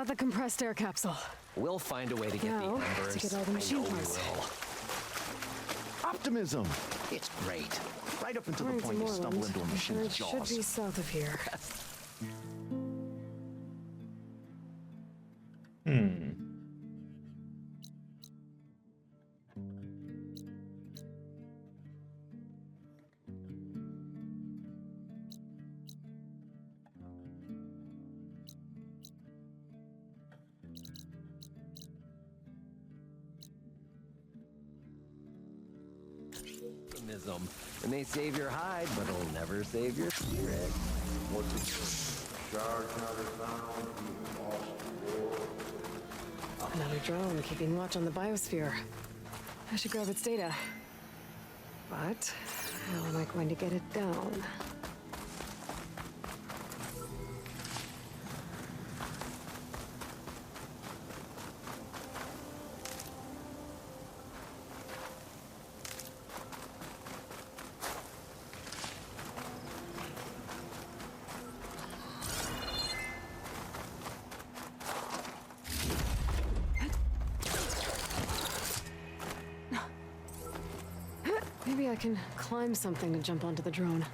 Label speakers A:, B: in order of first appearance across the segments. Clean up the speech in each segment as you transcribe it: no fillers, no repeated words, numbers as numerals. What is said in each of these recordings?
A: about the compressed air capsule?
B: We'll find a way to get
A: Now,
B: the embers.
A: to get all the
B: I
A: machine
B: know we
A: parts.
B: will.
C: Optimism! It's great. Right up until the point you stumble into a machine's
A: It should
C: jaws.
A: be south of here.
B: Optimism. It may save your hide, but it'll never save your spirit.
A: Another drone keeping watch on the biosphere. I should grab its data. But how am I going to get it down? Maybe I can climb something to jump onto the drone.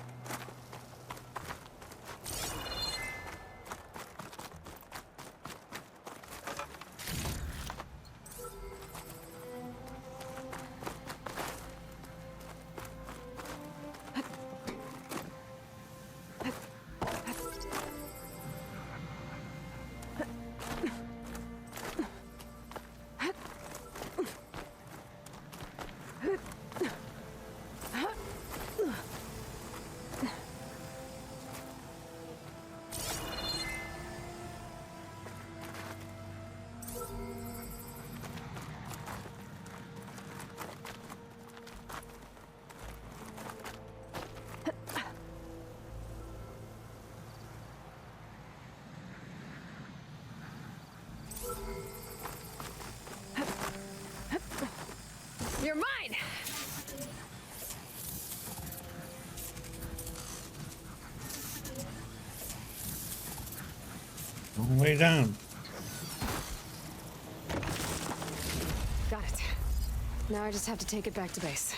A: You're mine!
D: Long way down.
A: Got it. Now I just have to take it back to base.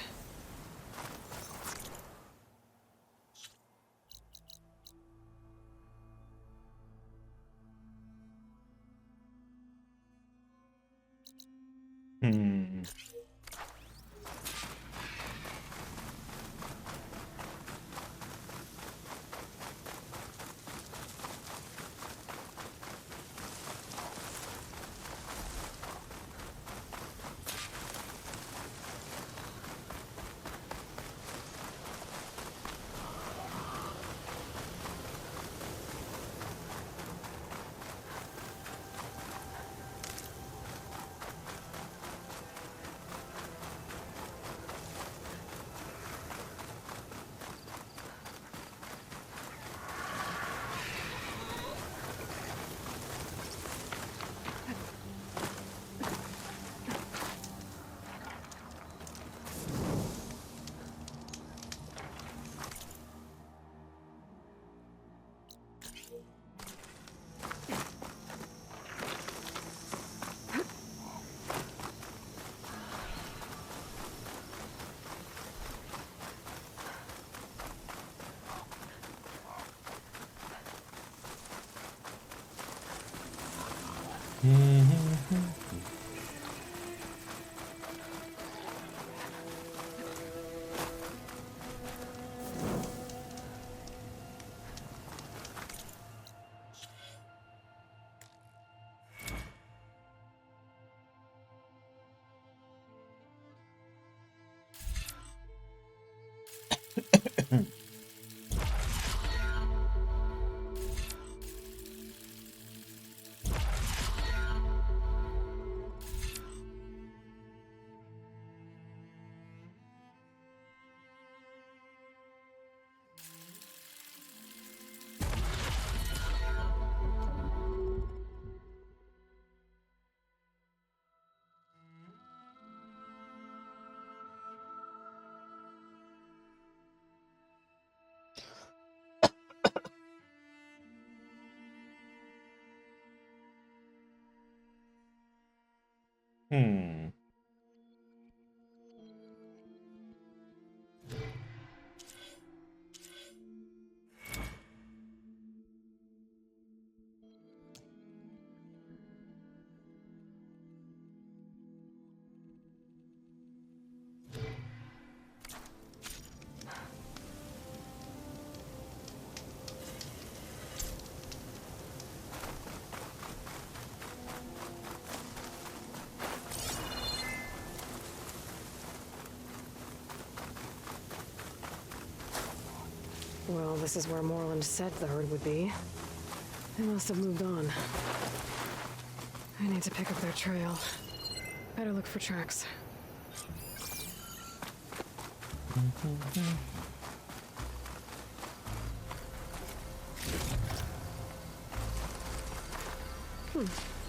D: Hmm.
A: Well, this is where Moreland said the herd would be. They must have moved on. I need to pick up their trail. Better look for tracks.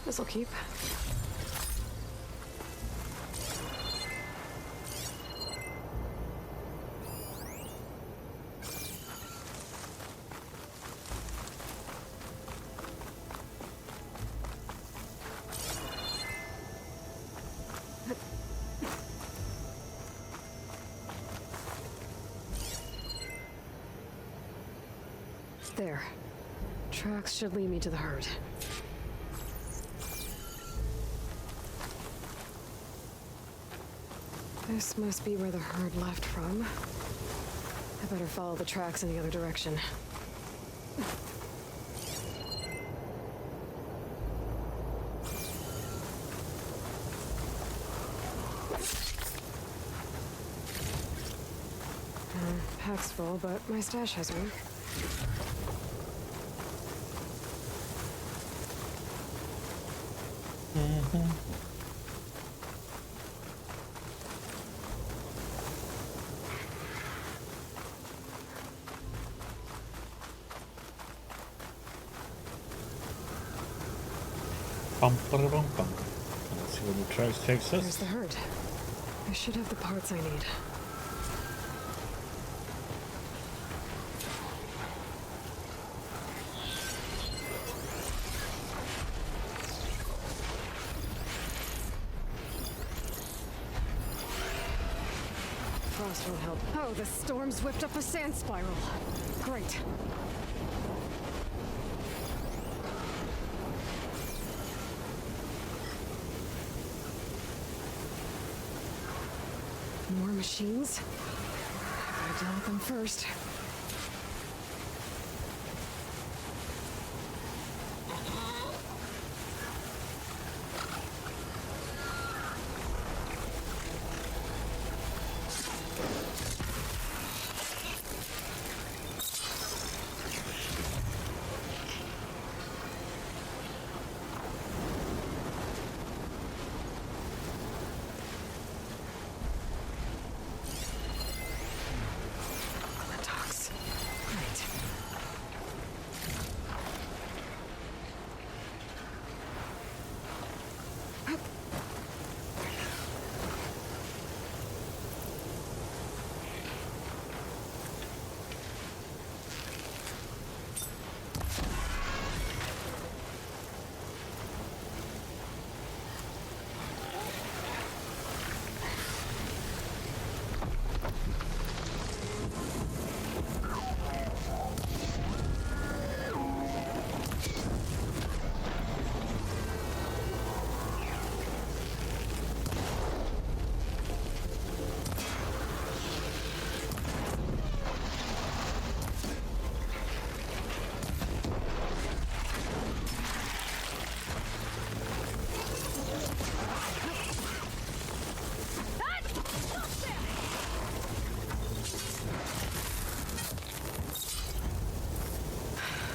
A: This'll keep. There. Tracks should lead me to the herd. This must be where the herd left from. I better follow the tracks in the other direction. Pack's full, but my stash has room.
D: Bum, bum, bum, bum. Let's see where the tracks takes
A: There's
D: us.
A: the herd. I should have the parts I need. Frost won't help. Oh, the storm's whipped up a sand spiral. Great. More machines? I gotta deal with them first. Talks. Right.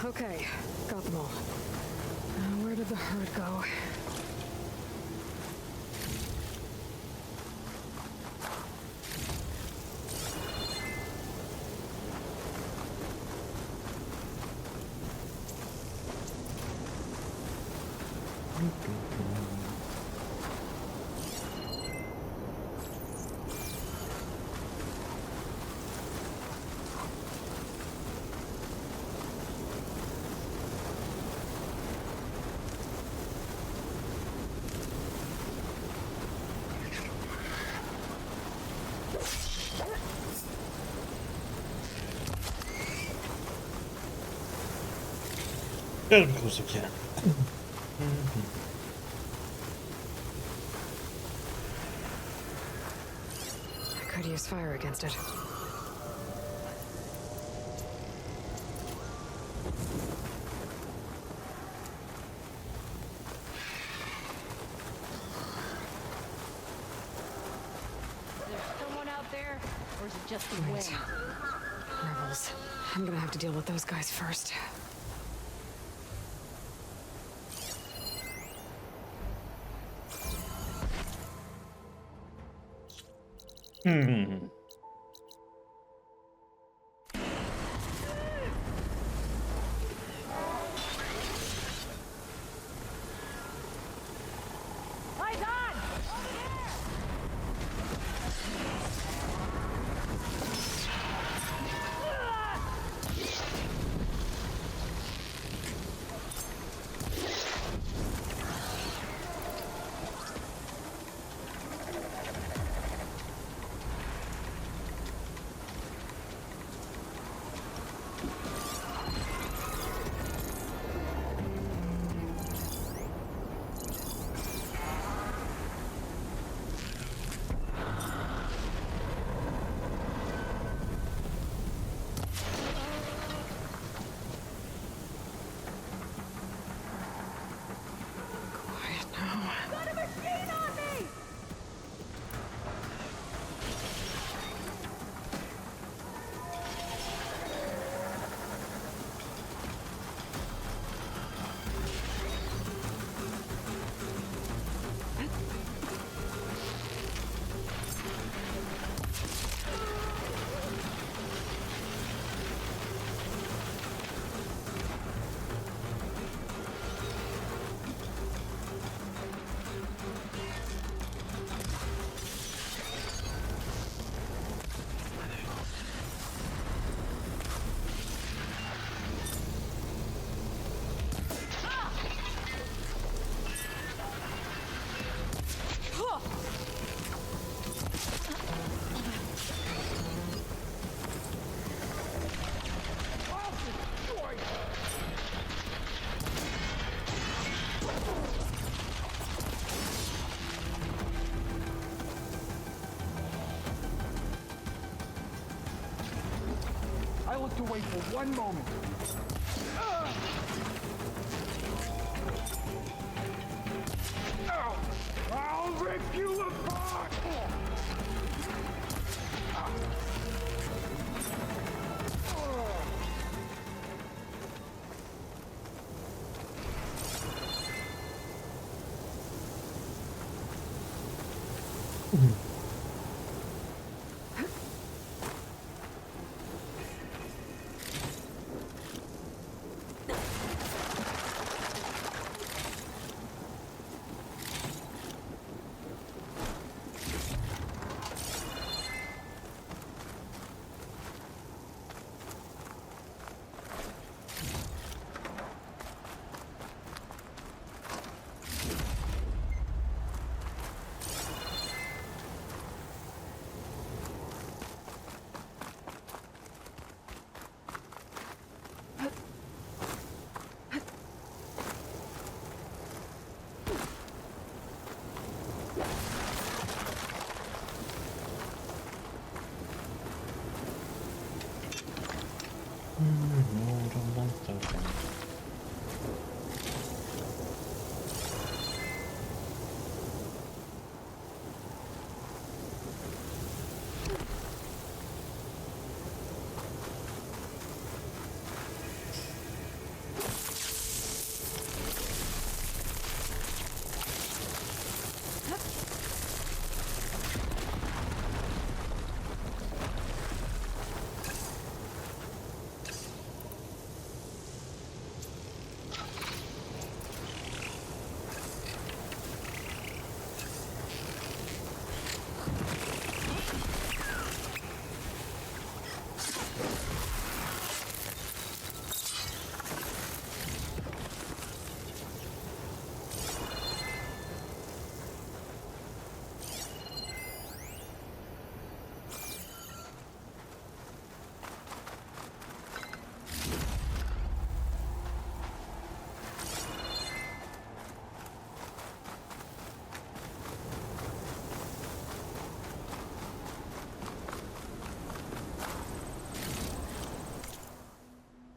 A: Okay, got them all. Now, where did the herd go?
D: As close as I can.
A: I could use fire against it.
E: Someone out there, or is it just the
A: Right.
E: wind?
A: Rebels. I'm gonna have to deal with those guys first.
E: Eyes on!
A: Quiet now.
E: Got a machine on me!
F: I looked away for one moment. I'll rip you apart!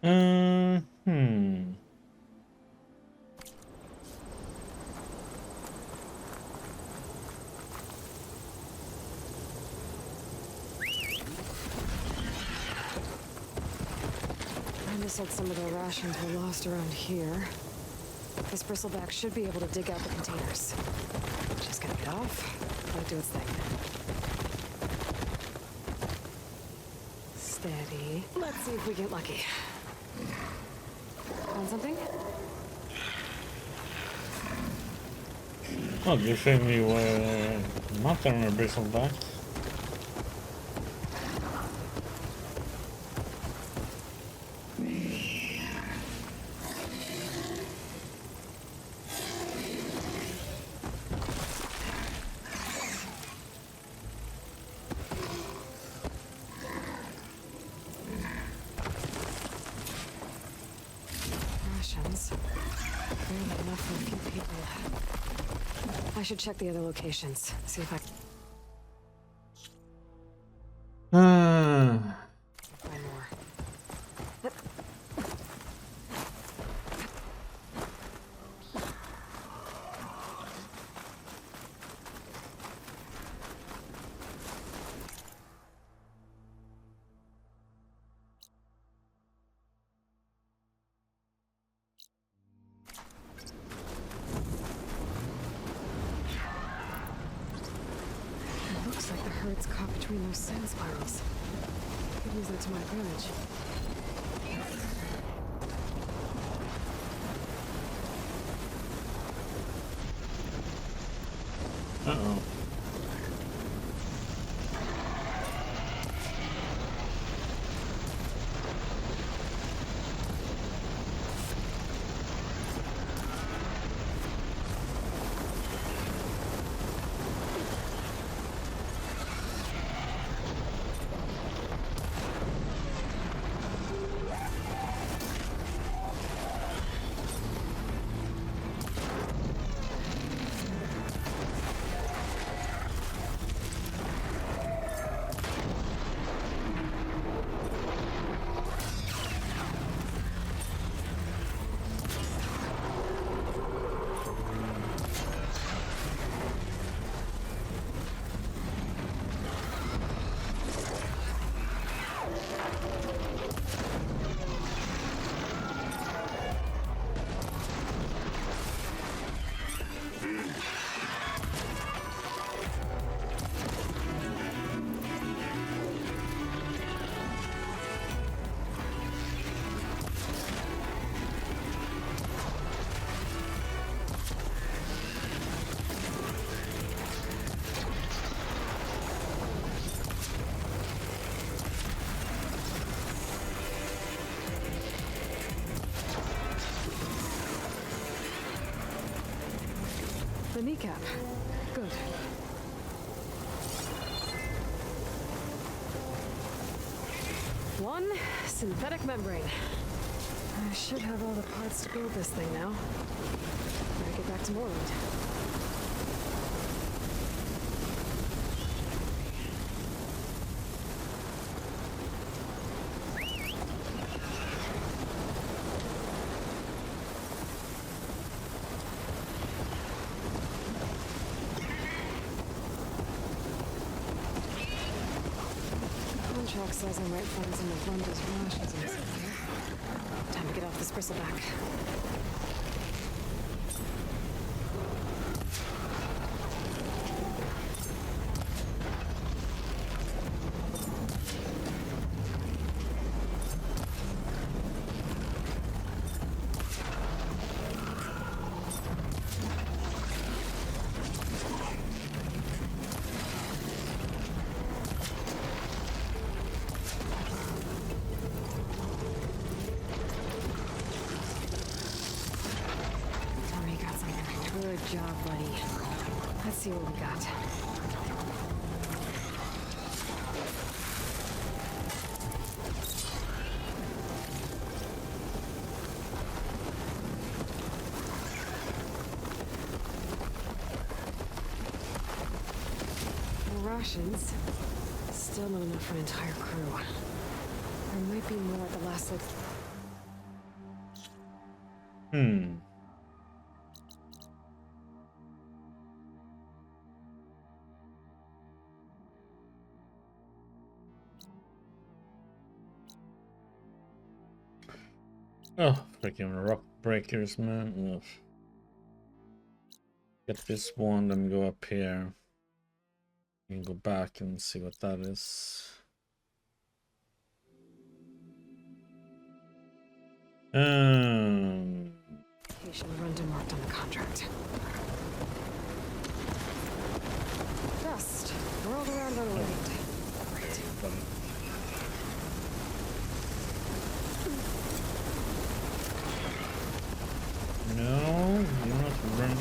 D: Hmm.
A: Brenda said some of the rations were lost around here. This bristleback should be able to dig out the containers. Just gonna get off, let it do its thing. Steady. Let's see if we get lucky. Found something?
D: Oh, you showed me where not on a bristleback.
A: Rations. Barely enough for a few people. I should check the other locations. See if I can find more. It looks like the herd's caught between those sand spirals. Could use that to my advantage.
D: Uh-oh. The kneecap. Good. One synthetic membrane. I should have all the parts to build this thing now. Better get back to Moreland. Contract says I might find some of Brenda's rations in somewhere. Time to get off this bristleback. Good job, buddy. Let's see what we got. More rations. Still not enough for an entire crew. There might be more at the last
G: Hmm. Oh, freaking rock breakers, man. Ugh. Get this one, then go up here. And go back and see what that is.
A: Location Rundum marked on the contract. Dust. Whirled around on wind. Great.
G: No, you're not run.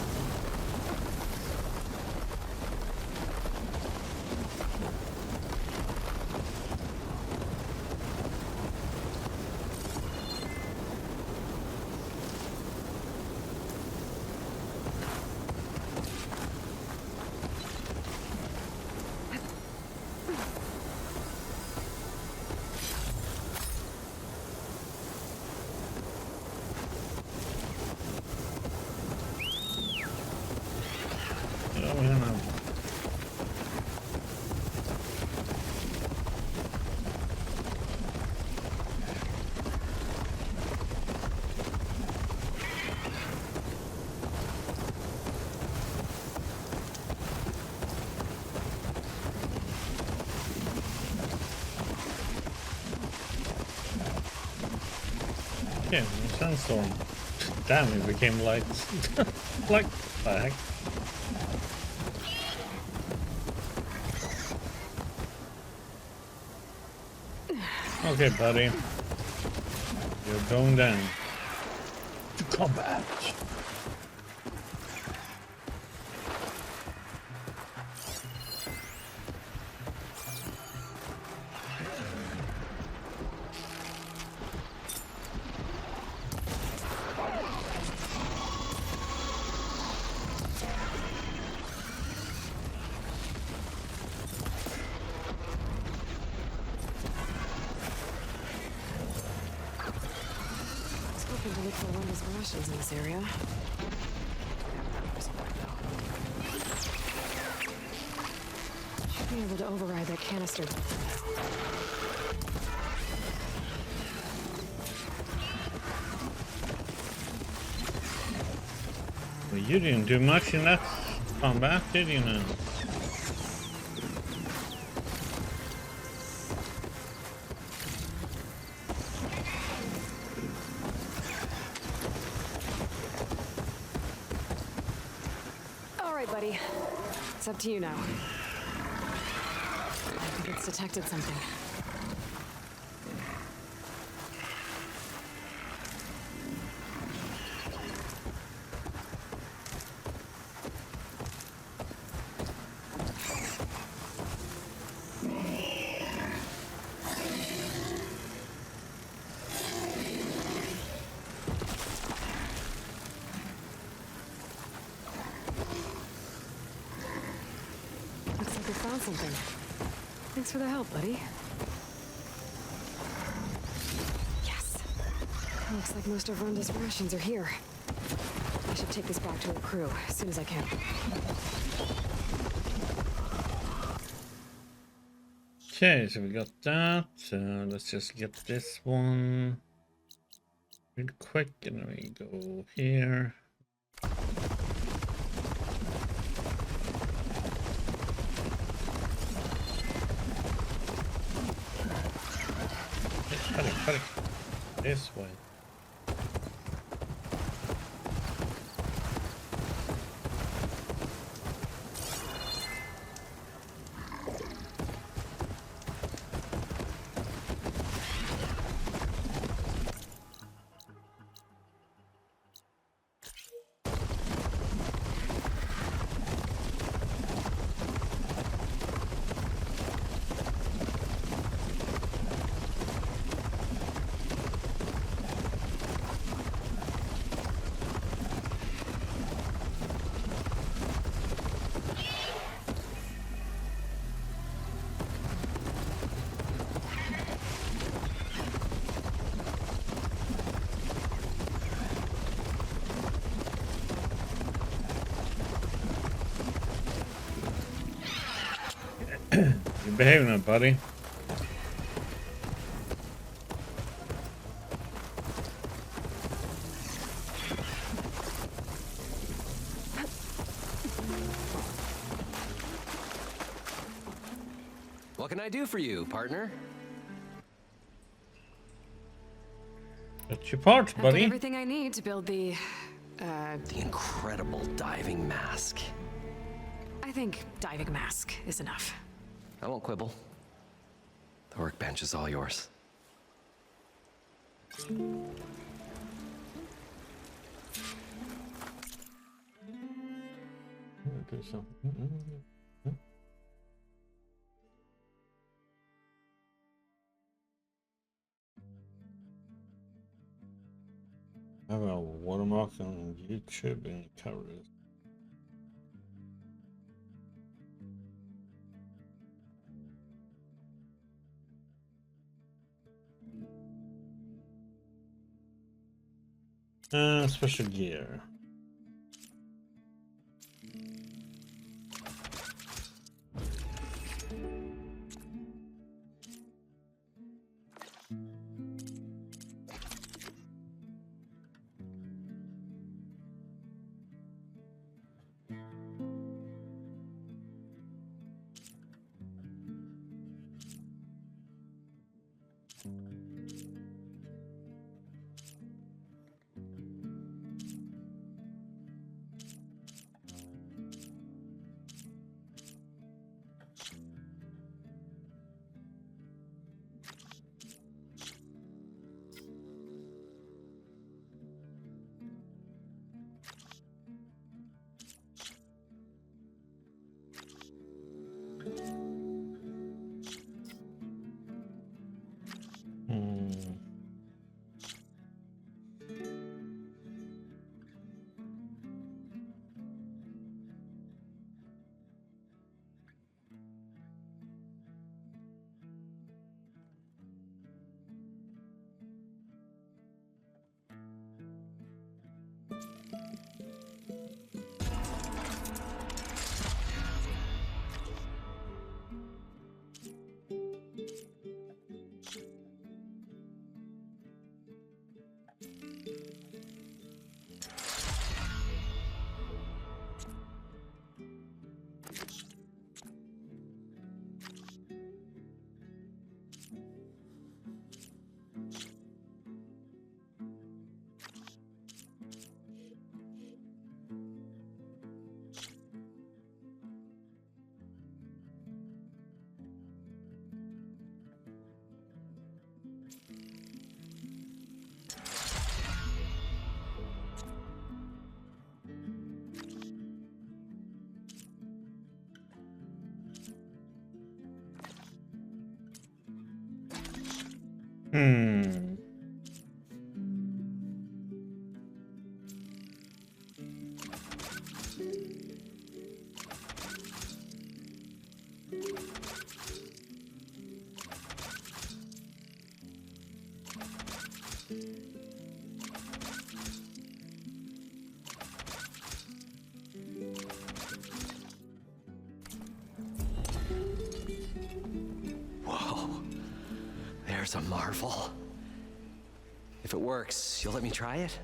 G: Yeah, sandstorm. Damn, it became light. Like the heck? Okay, buddy. You're going down. To combat.
A: Hoping to look for one of his rations in this area. Should be able to override that canister.
G: Well, you didn't do much in that combat, did you now?
A: Buddy. It's up to you now. I think it's detected something. Found something. Thanks for the help, buddy. Yes. Looks like most of Rhonda's rations are here. I should take this back to her crew as soon as I can.
G: Okay, so we got that. Let's just get this one real quick, and then we go here. Cut it. This way. You behave now, buddy.
B: What can I do for you, partner?
G: That's your part,
A: I've got
G: buddy.
A: everything I need to build the
B: incredible diving mask.
A: I think diving mask is enough.
B: I won't quibble. The workbench is all yours.
G: Do something. I have a watermark on YouTube and covers. Special gear.
B: Whoa. There's a marvel. If it works, you'll let me try it?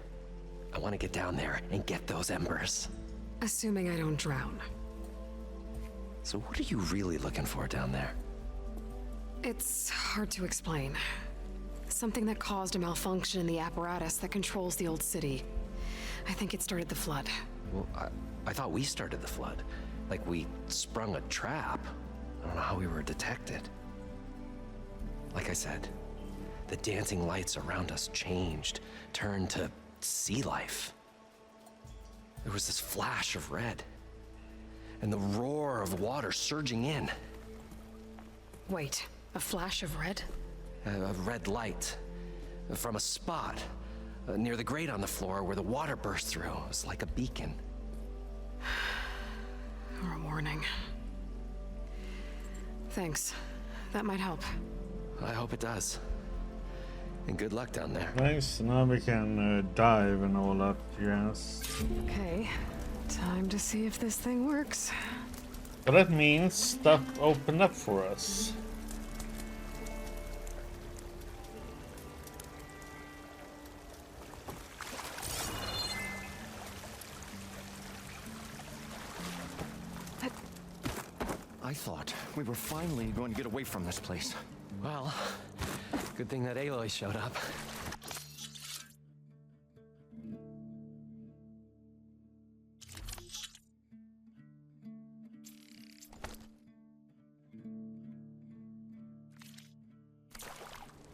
B: I want to get down there and get those embers.
A: Assuming I don't drown.
B: So what are you really looking for down there?
A: It's hard to explain. Something that caused a malfunction in the apparatus that controls the old city. I think it started the flood.
B: Well, I thought we started the flood. Like we sprung a trap. I don't know how we were detected. Like I said, the dancing lights around us changed, turned to sea life. There was this flash of red, and the roar of water surging in.
A: Wait, a flash of red?
B: A red light from a spot near the grate on the floor where the water burst through. It was like a beacon.
A: Or a warning. Thanks. That might help.
B: I hope it does. And good luck down there.
G: Nice, now we can dive and all that, yes.
A: Okay, time to see if this thing works.
G: But that means stuff opened up for us.
C: I thought we were finally going to get away from this place.
B: Well, good thing that Aloy showed up.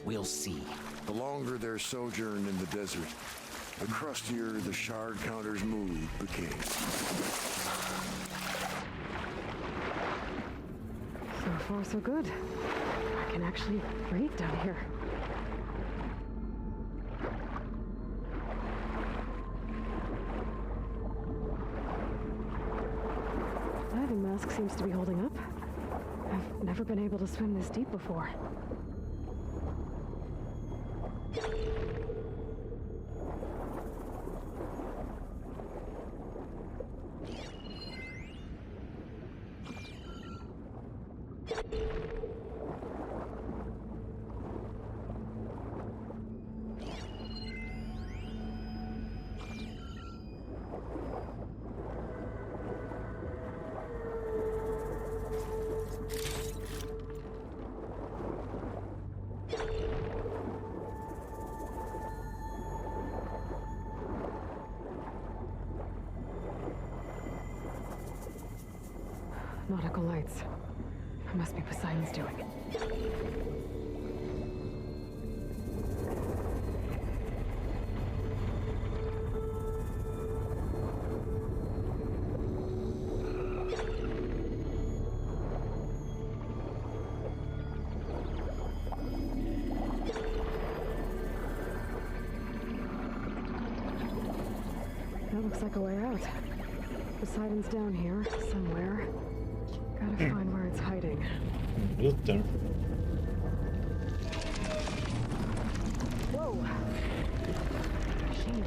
B: We'll see.
H: The longer their sojourn in the desert, the crustier the shard counter's mood became.
A: So far, so good. I can actually breathe down here. Diving mask seems to be holding up. I've never been able to swim this deep before. Nautical lights. It must be Poseidon's doing. That looks like a way out. Poseidon's down here, somewhere. Gotta find where it's hiding.
G: Good there.
A: Whoa! Machine.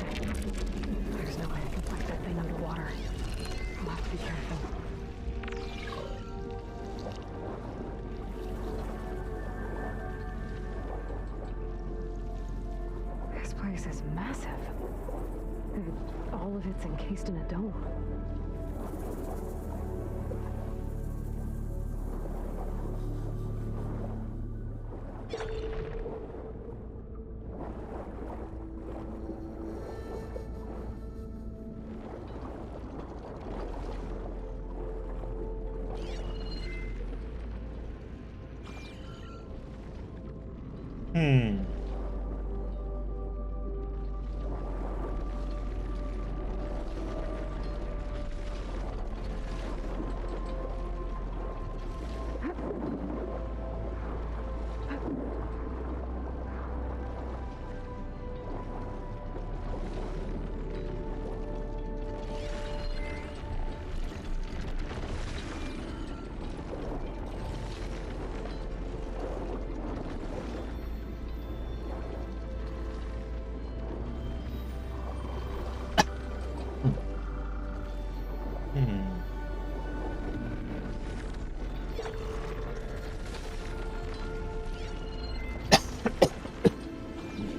A: There's no way I can fight that thing underwater. I'll have to be careful. This place is massive. And all of it's encased in a dome.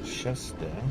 G: Chest there.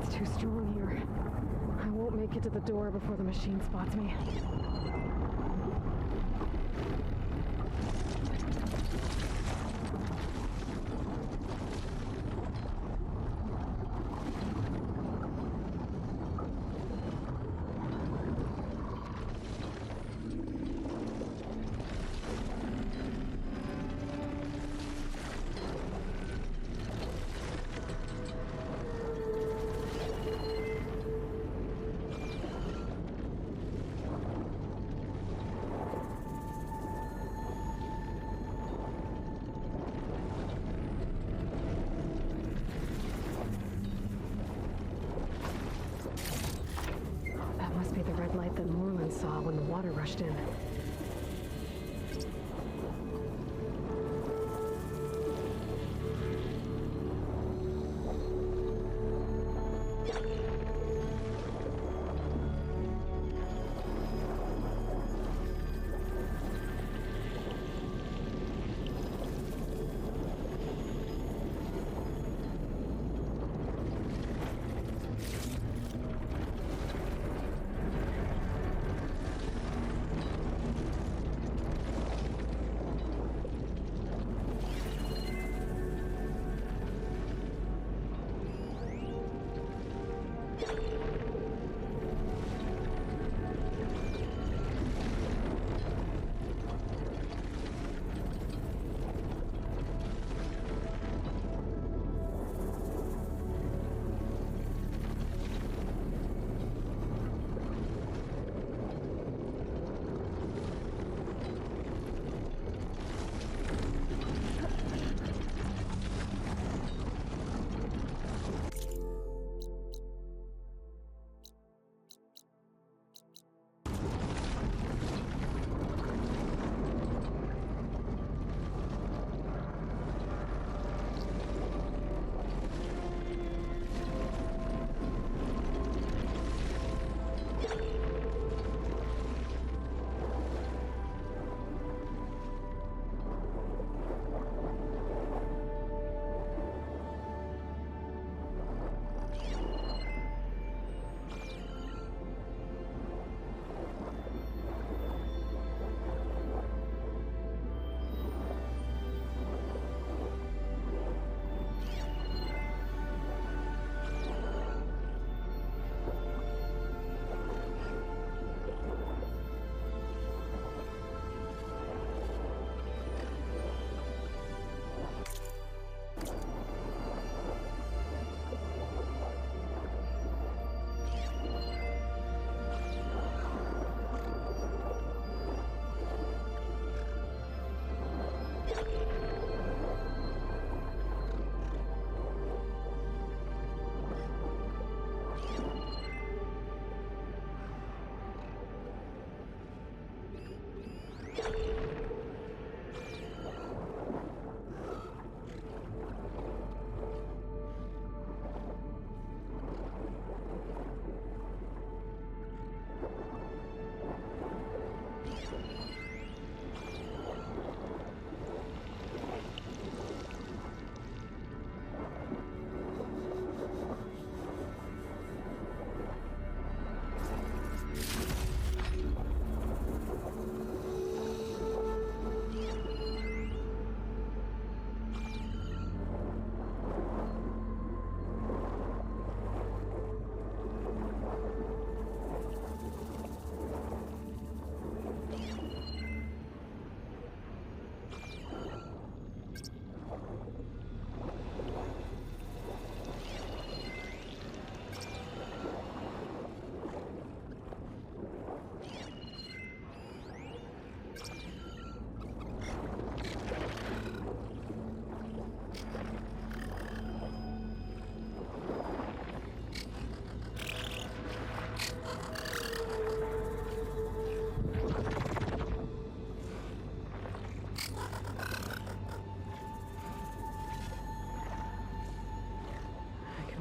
A: It's too strong here. I won't make it to the door before the machine spots me. That must be the red light that Moreland saw when the water rushed in.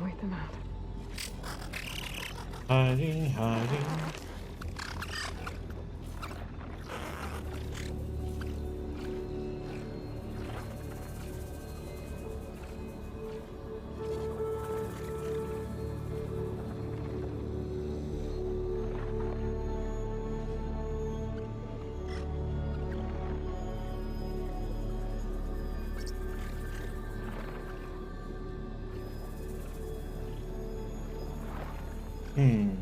A: Wait them out.
G: Hiding, hiding. I'm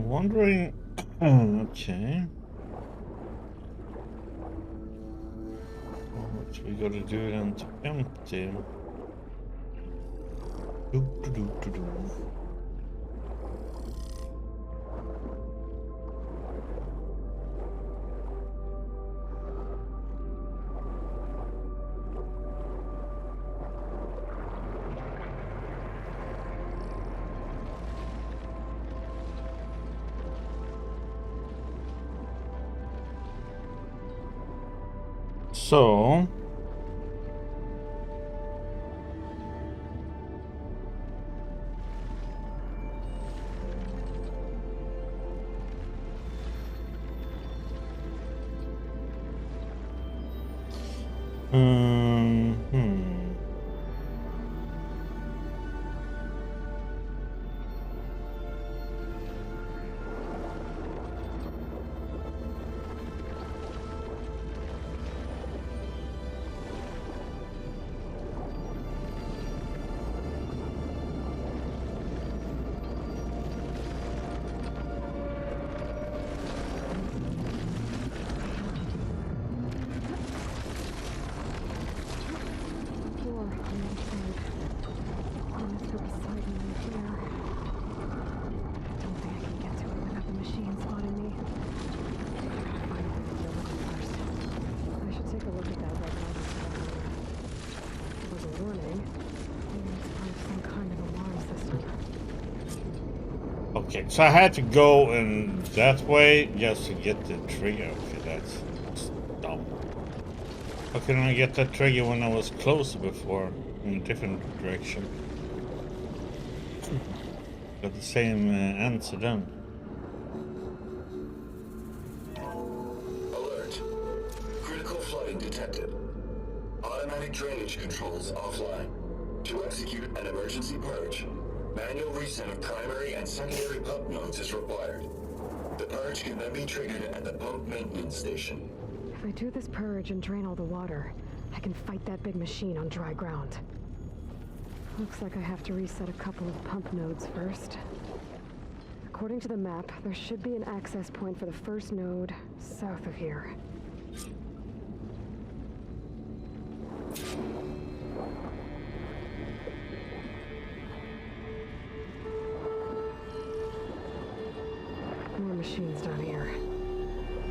G: wondering. Okay. What we gotta do then to empty? Do. So. Okay, so I had to go in that way just to get the trigger. Okay, that's dumb. How couldn't I get that trigger when I was closer before in a different direction? Got the same answer then.
I: Alert. Critical flooding detected. Automatic drainage controls offline. To execute an emergency purge, manual reset of primary and secondary pump nodes is required. The purge can then be triggered at the pump maintenance station.
A: If I do this purge and drain all the water, I can fight that big machine on dry ground. Looks like I have to reset a couple of pump nodes first. According to the map, there should be an access point for the first node south of here. More machines down here.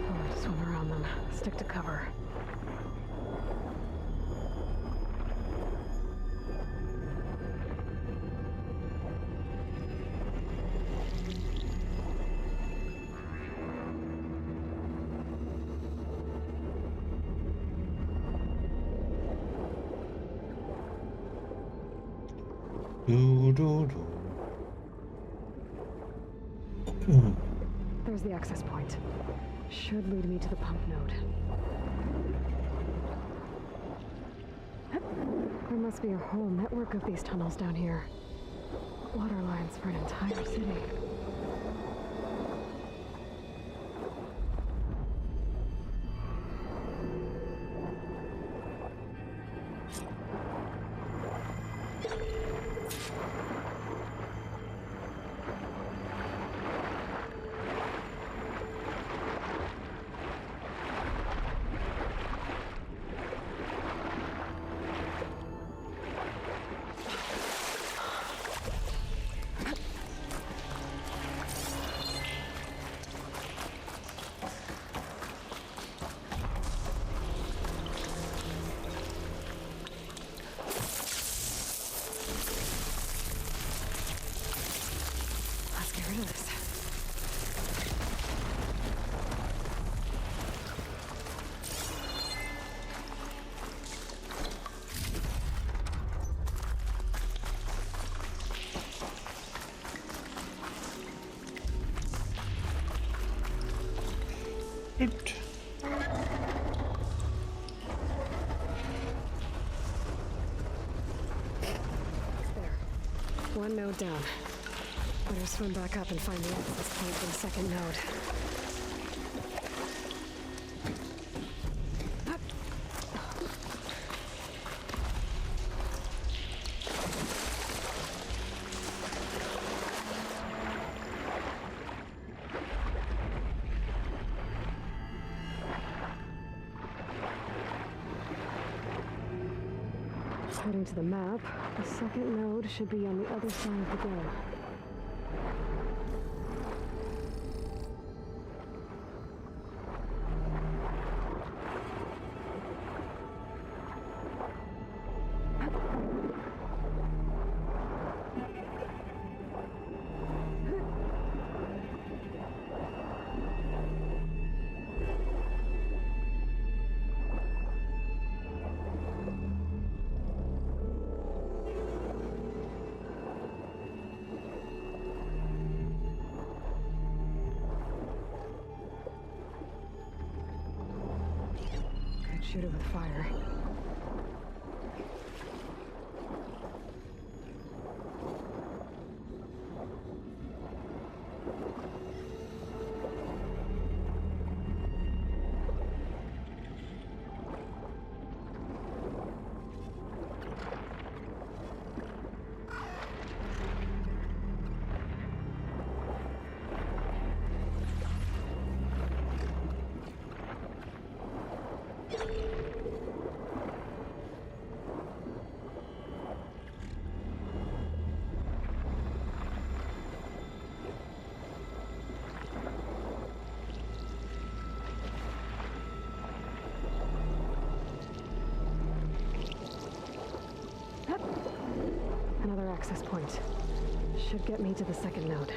A: I'll have to swim around them. Stick to cover. There's the access point. Should lead me to the pump node. There must be a whole network of these tunnels down here. Water lines for an entire city.
D: One node down. Better swim back up and find the access point for the second node.
A: According to the map, the second node should be on the other side of the dome. Shoot it with fire. Another access point. Should get me to the second node.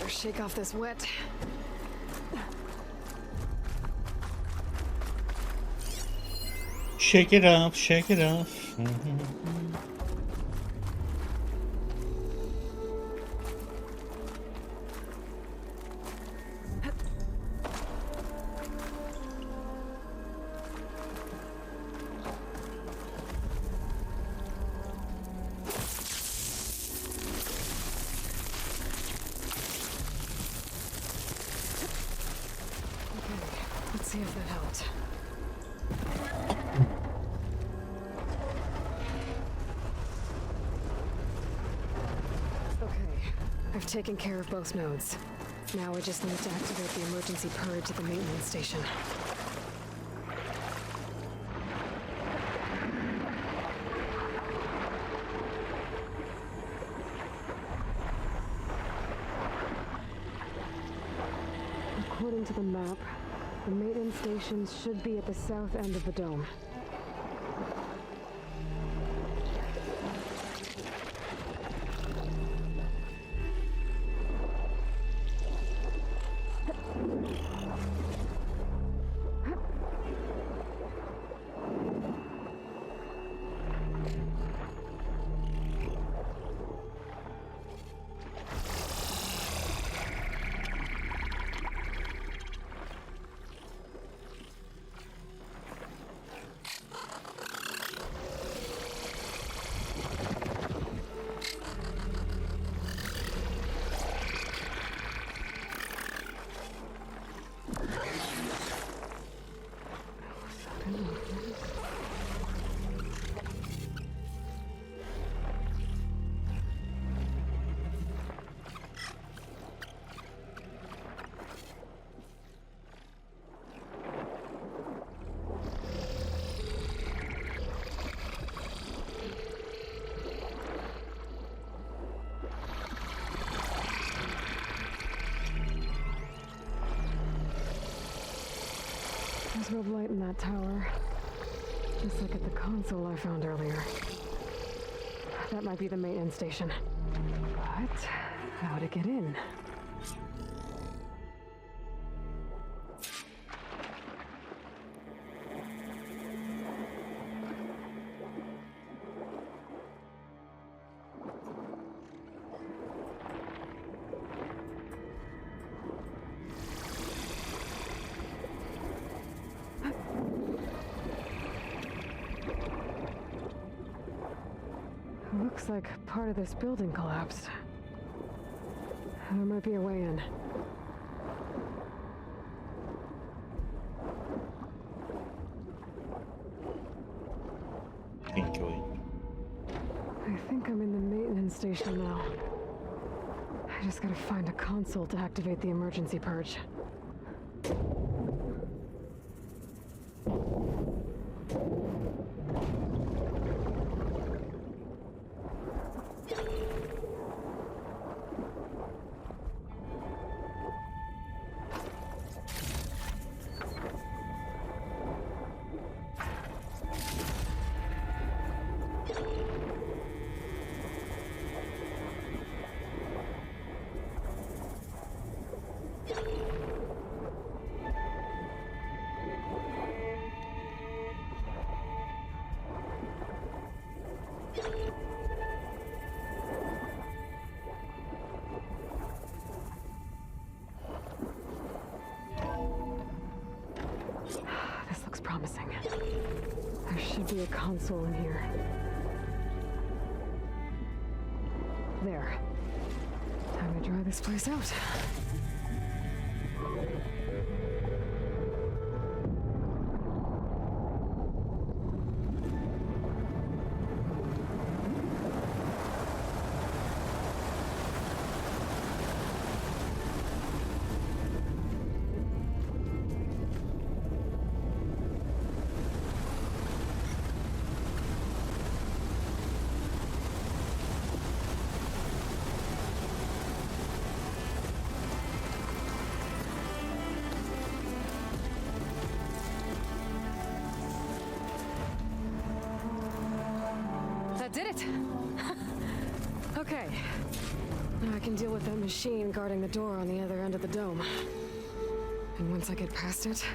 D: Shake off this wet.
G: Shake it off, shake it off.
D: Let's see if that helped. Okay, I've taken care of both nodes. Now I just need to activate the emergency purge at the maintenance station.
A: According to the map, the maintenance stations should be at the south end of the dome. There's red light in that tower. Just like at the console I found earlier. That might be the maintenance station. But how to get in? Looks like part of this building collapsed. There might be a way in. I think I'm in the maintenance station now. I just gotta find a console to activate the emergency purge. This looks promising. There should be a console in here. There. Time to dry this place out. That did it! Okay. Now I can deal with that machine guarding the door on the other end of the dome. And once I get past it,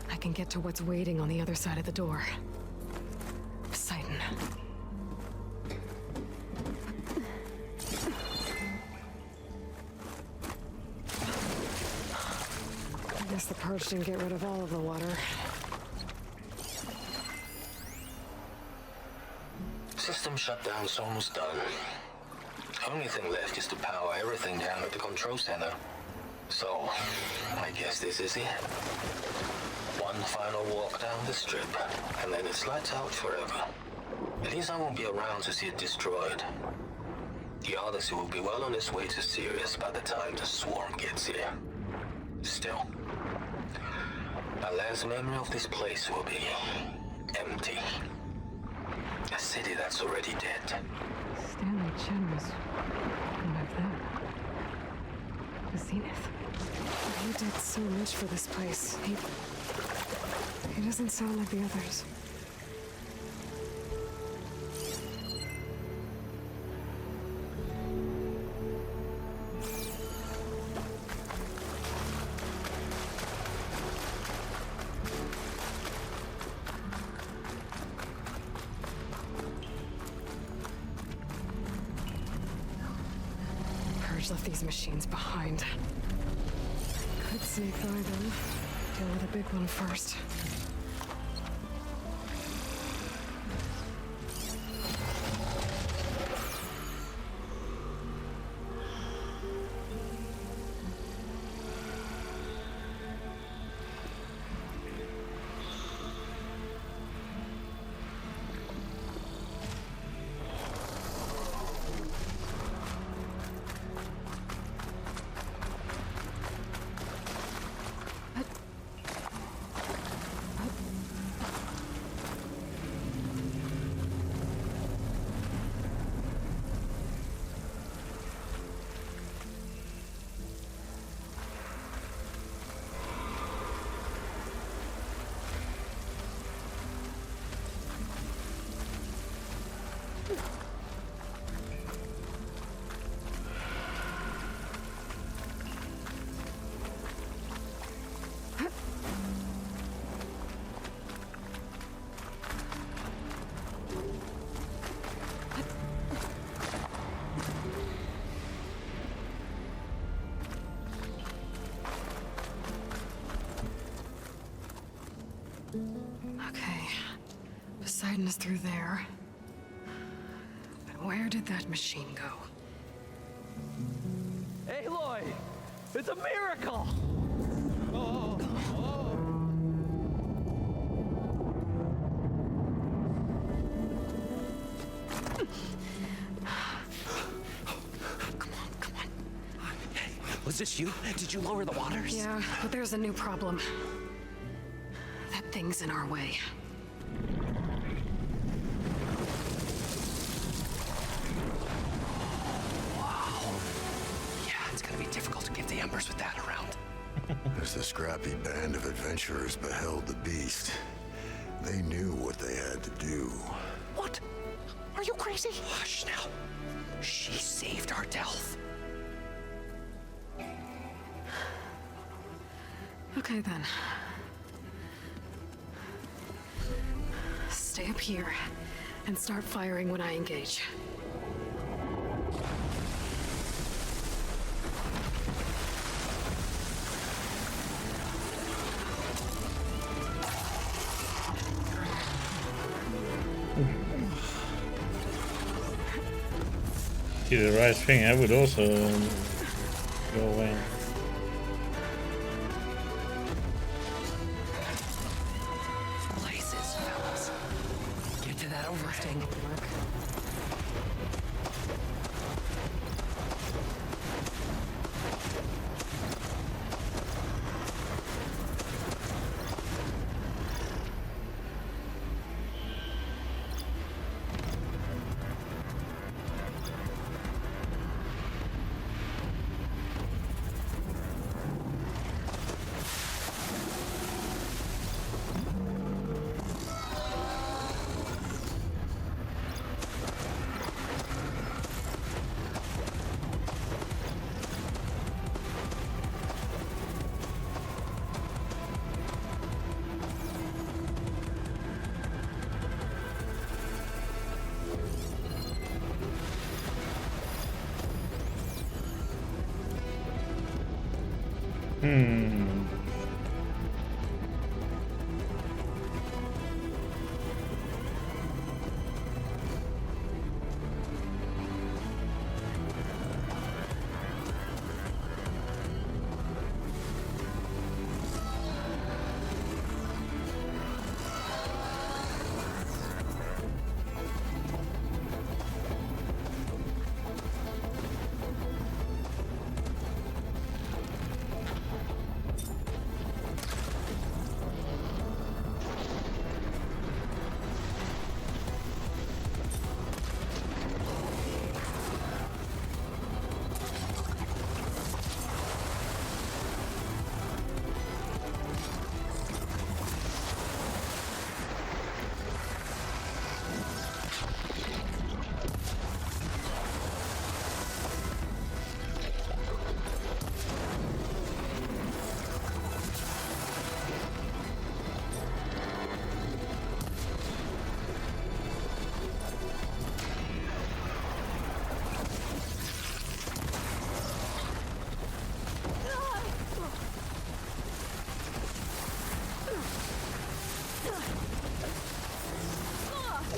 A: I can get to what's waiting on the other side of the door. Poseidon. I guess the purge didn't get rid of all of the water.
J: System shutdown's almost done. Only thing left is to power everything down at the control center. So, I guess this is it. One final walk down the strip, and then it's lights out forever. At least I won't be around to see it destroyed. The Odyssey will be well on its way to Sirius by the time the swarm gets here. Still, my last memory of this place will be empty. A city that's already dead.
A: Stanley Chen was one of them. The Zenith. He did so much for this place. He doesn't sound like the others. Left these machines behind. Could sneak by them. Deal with a big one first. Poseidon is through there. But where did that machine go?
C: Aloy! It's a miracle!
B: Come on. Hey, was this you? Did you lower the waters?
A: Yeah, but there's a new problem. That thing's in our way.
B: Yeah, it's gonna be difficult to get the embers with that around.
H: As the scrappy band of adventurers beheld the beast, they knew what they had to do.
B: What? Are you crazy? Hush now. She saved our Delph.
A: Okay then. Stay up here and start firing when I engage.
G: Do the right thing, I would also go away.
B: Places, fellas. Get to that overhang.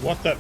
G: What the?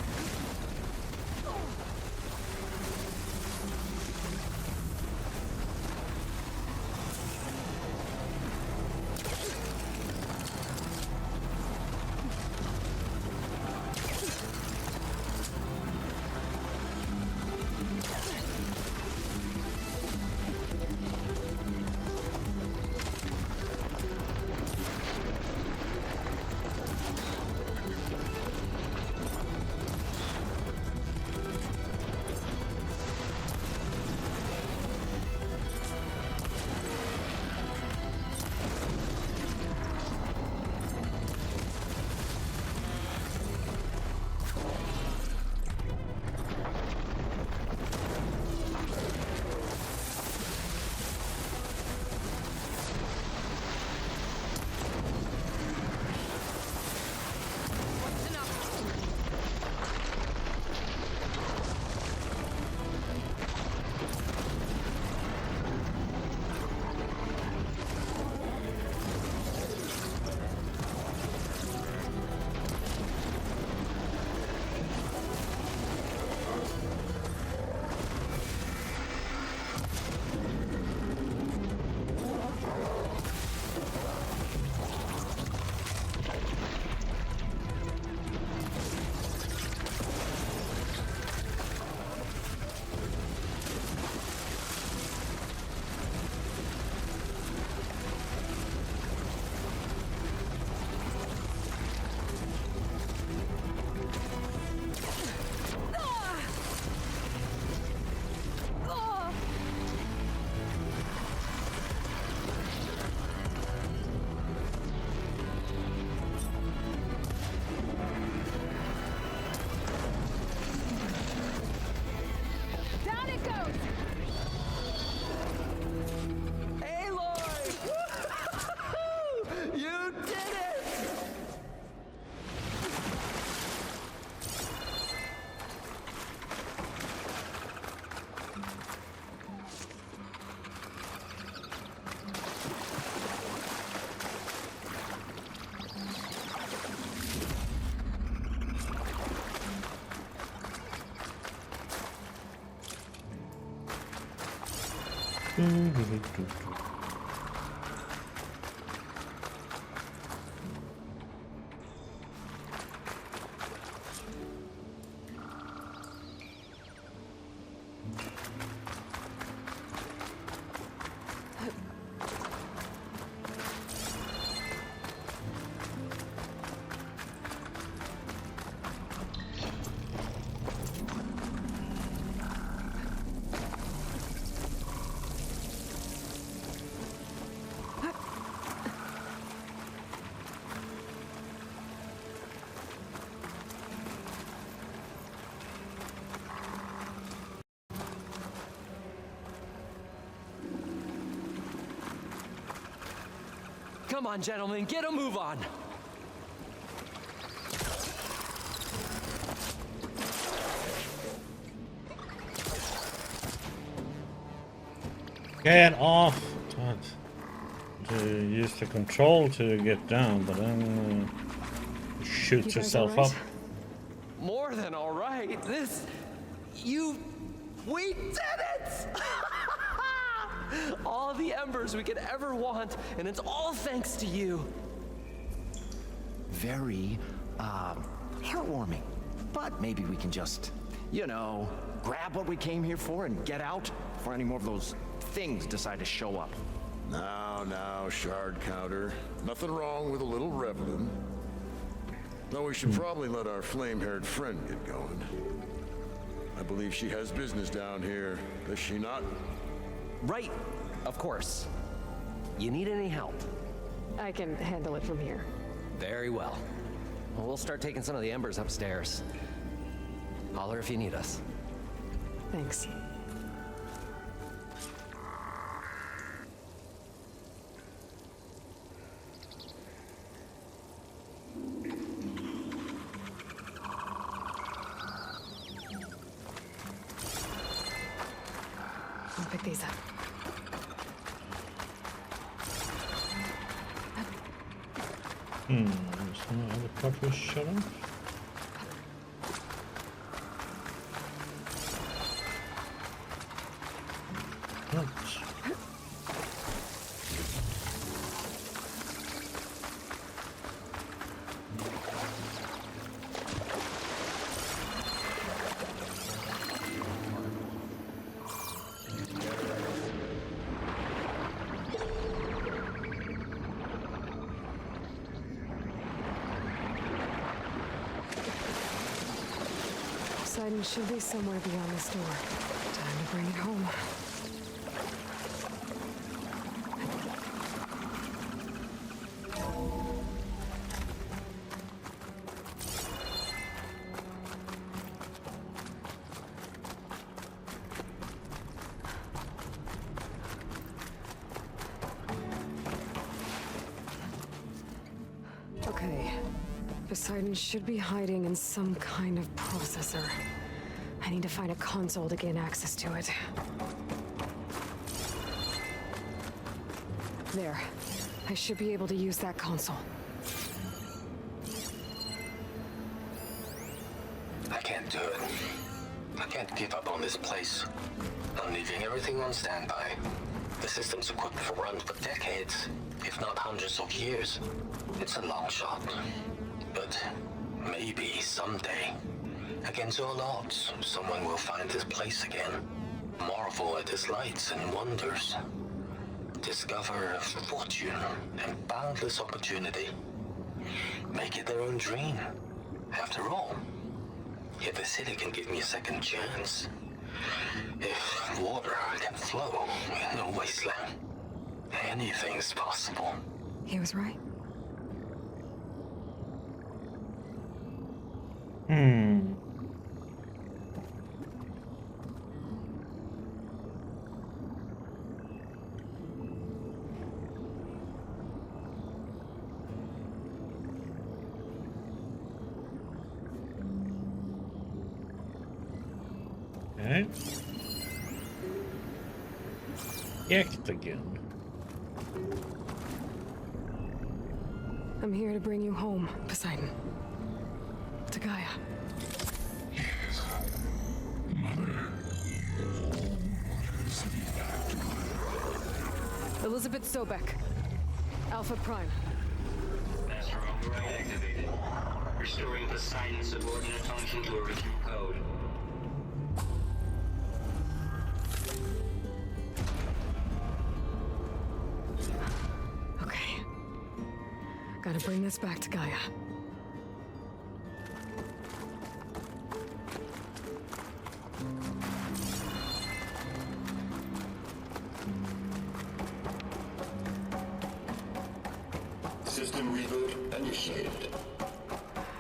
B: Come on, gentlemen, get a move on.
G: Get off! God. To use the control to get down, but then shoot yourself
A: right?
G: up.
B: More than all right. We did it! All the embers we could ever want, and it's all thanks to you.
C: Very, heartwarming. But maybe we can just, grab what we came here for and get out before any more of those things decide to show up.
H: Now, shard counter. Nothing wrong with a little reveling. Though we should probably let our flame-haired friend get going. I believe she has business down here, does she not?
B: Right, of course. You need any help?
A: I can handle it from here.
B: Very well. We'll start taking some of the embers upstairs. Holler if you need us.
A: Thanks. I'll pick these up.
G: There's no other part shut off. Ouch.
A: Poseidon should be somewhere beyond this door. Time to bring it home. Okay. Poseidon should be hiding in some kind of processor. I need to find a console to gain access to it. There. I should be able to use that console.
J: I can't do it. I can't give up on this place. I'm leaving everything on standby. The system's equipped for runs for decades, if not hundreds of years. It's a long shot. But maybe someday, against all odds, someone will find this place again. Marvel at its lights and wonders. Discover a fortune and boundless opportunity. Make it their own dream. After all, if the city can give me a second chance, if water can flow in a wasteland, anything's possible.
A: He was right.
G: Okay. Act again.
A: I'm here to bring you home, Poseidon. To Gaia.
H: Mother. What is he back to?
D: Elizabeth Sobek. Alpha Prime.
J: Master override activated. Restoring Poseidon's subordinate function to original code.
D: Okay. Gotta bring this back to Gaia.
I: System reboot initiated.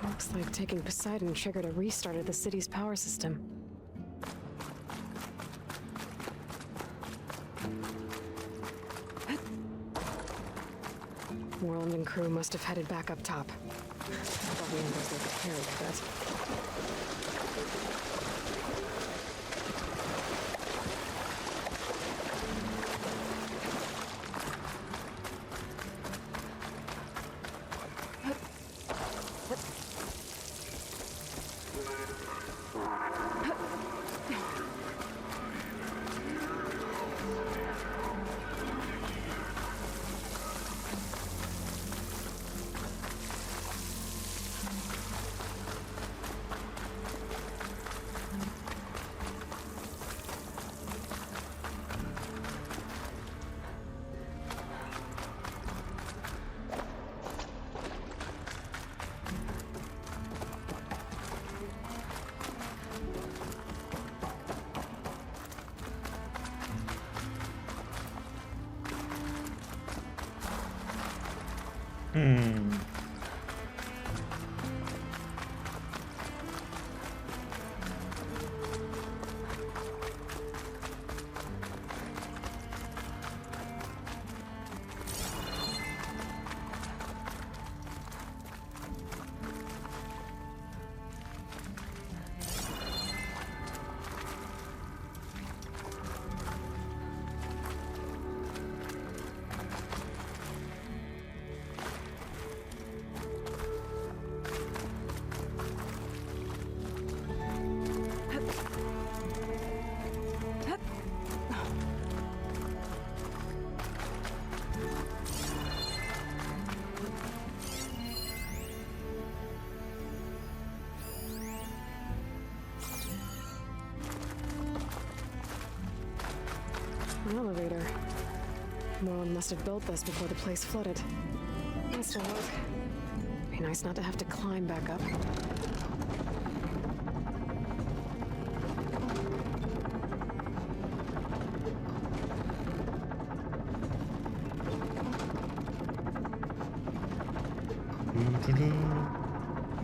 D: Looks like taking Poseidon triggered a restart of the city's power system. Moreland and crew must have headed back up top. Thought the embers they could carry that. An elevator. Moreland must have built this before the place flooded. This will work. Be nice not to have to climb back up.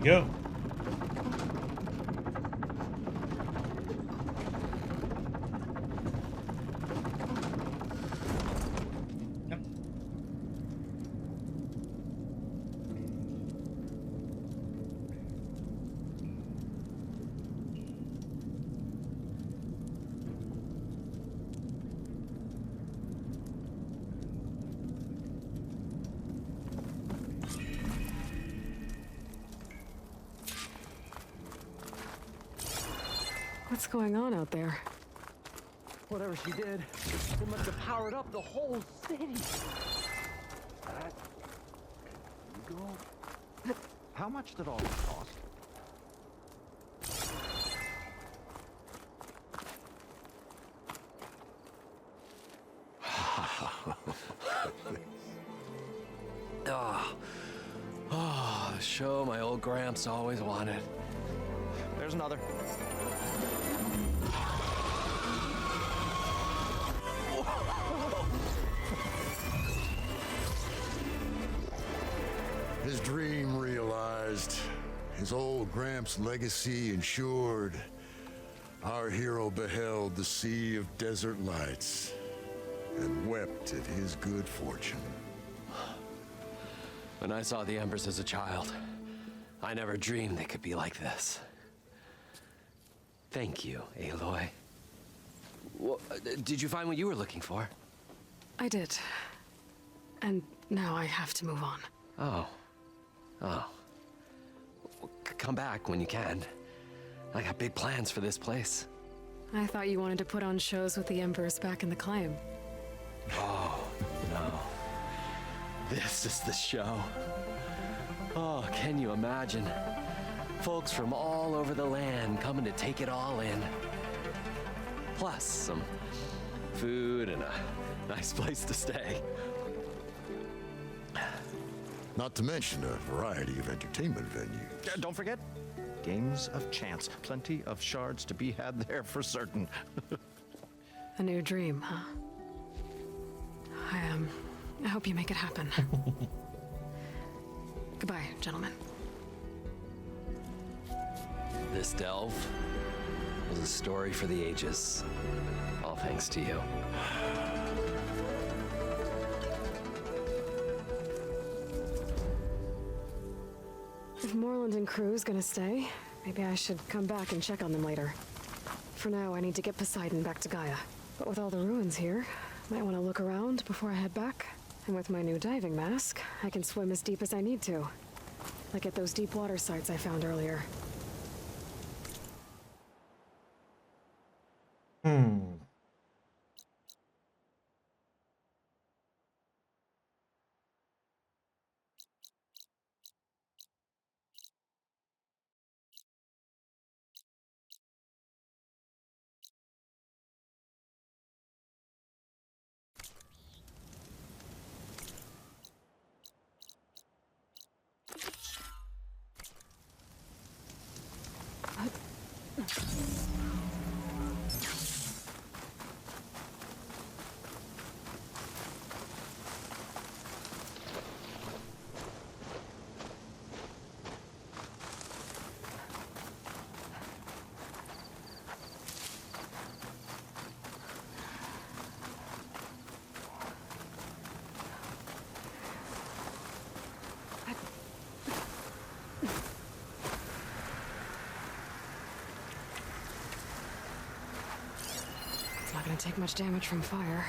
G: Go.
D: What's going on out there?
C: Whatever she did, it must have powered up the whole city. That... You go. How much did all this cost?
B: The show my old Gramps always wanted.
C: There's another.
H: His dream realized, his old Gramps' legacy ensured. Our hero beheld the sea of desert lights and wept at his good fortune.
B: When I saw the embers as a child, I never dreamed they could be like this. Thank you, Aloy. Well, did you find what you were looking for?
D: I did. And now I have to move on.
B: Oh. Well, come back when you can. I got big plans for this place.
D: I thought you wanted to put on shows with the Embers back in the Claim.
B: Oh, no. This is the show. Oh, can you imagine? Folks from all over the land coming to take it all in. Plus some food and a nice place to stay.
H: Not to mention a variety of entertainment venues.
C: Don't forget, games of chance. Plenty of shards to be had there for certain.
D: A new dream, huh? I hope you make it happen. Goodbye, gentlemen.
B: This delve was a story for the ages. All thanks to you.
D: If Moreland and crew's gonna stay, maybe I should come back and check on them later. For now, I need to get Poseidon back to Gaia. But with all the ruins here, might want to look around before I head back. And with my new diving mask, I can swim as deep as I need to. Like at those deep water sites I found earlier. It's not gonna take much damage from fire.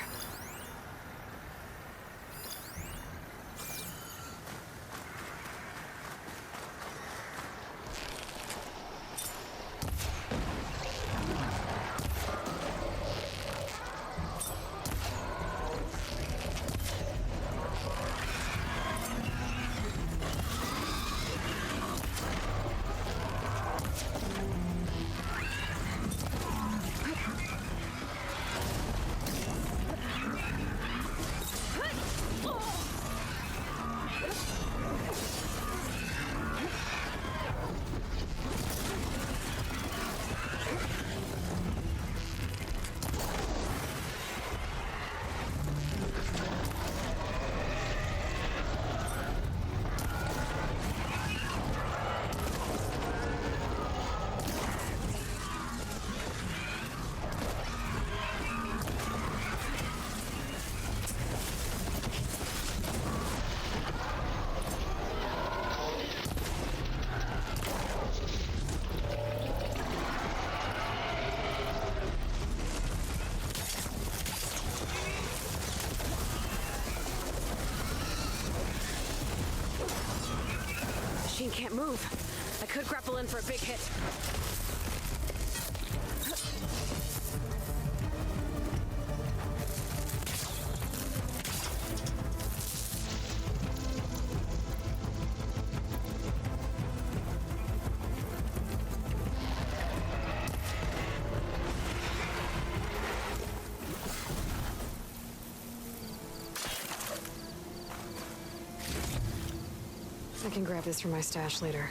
D: Machine can't move. I could grapple in for a big hit. I can grab this from my stash later.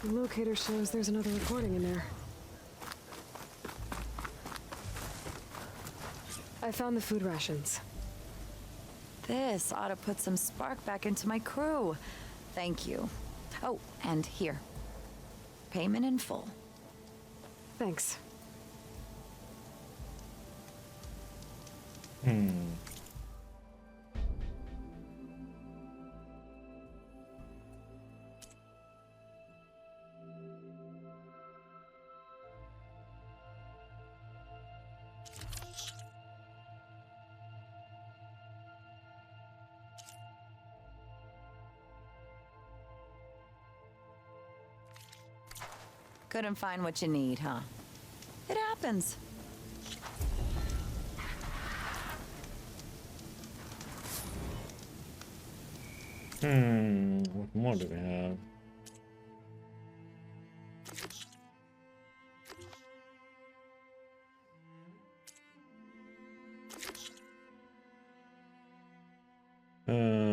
D: The locator shows there's another recording in there. I found the food rations.
E: This ought to put some spark back into my crew. Thank you. Oh, and here. Payment in full.
D: Thanks.
E: Couldn't find what you need, huh? It happens.
G: What more do we have? Um,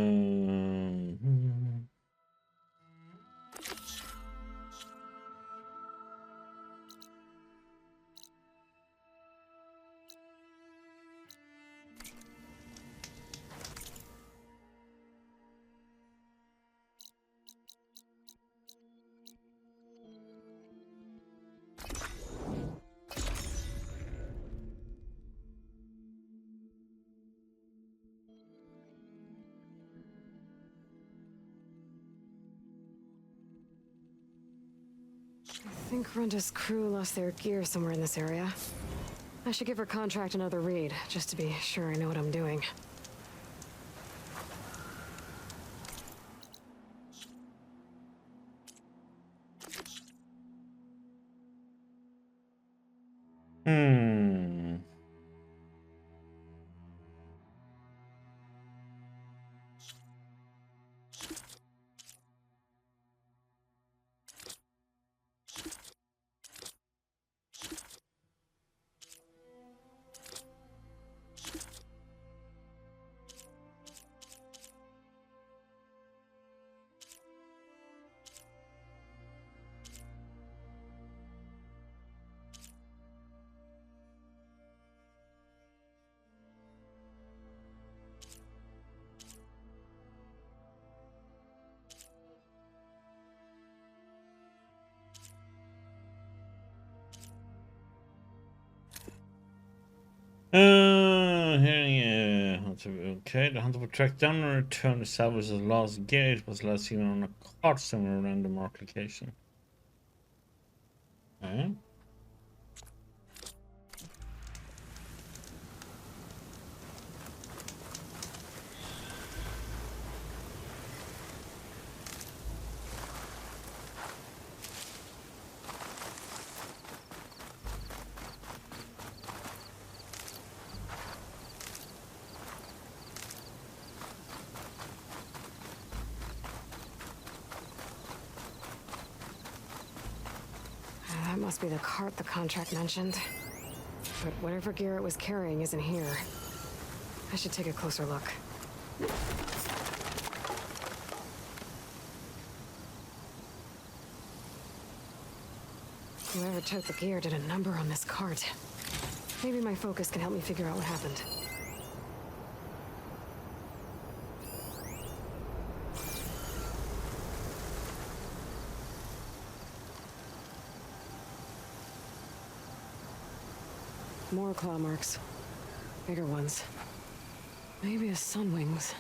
D: I think Runda's crew lost their gear somewhere in this area. I should give her contract another read, just to be sure I know what I'm doing. Okay, the hunter will track down and return to salvage the lost gear. It was last seen on a cart somewhere around the marked location. Okay. That must be the cart the contract mentioned. But whatever gear it was carrying isn't here. I should take a closer look. Whoever took the gear did a number on this cart. Maybe my focus can help me figure out what happened. More claw marks. Bigger ones. Maybe a sunwings.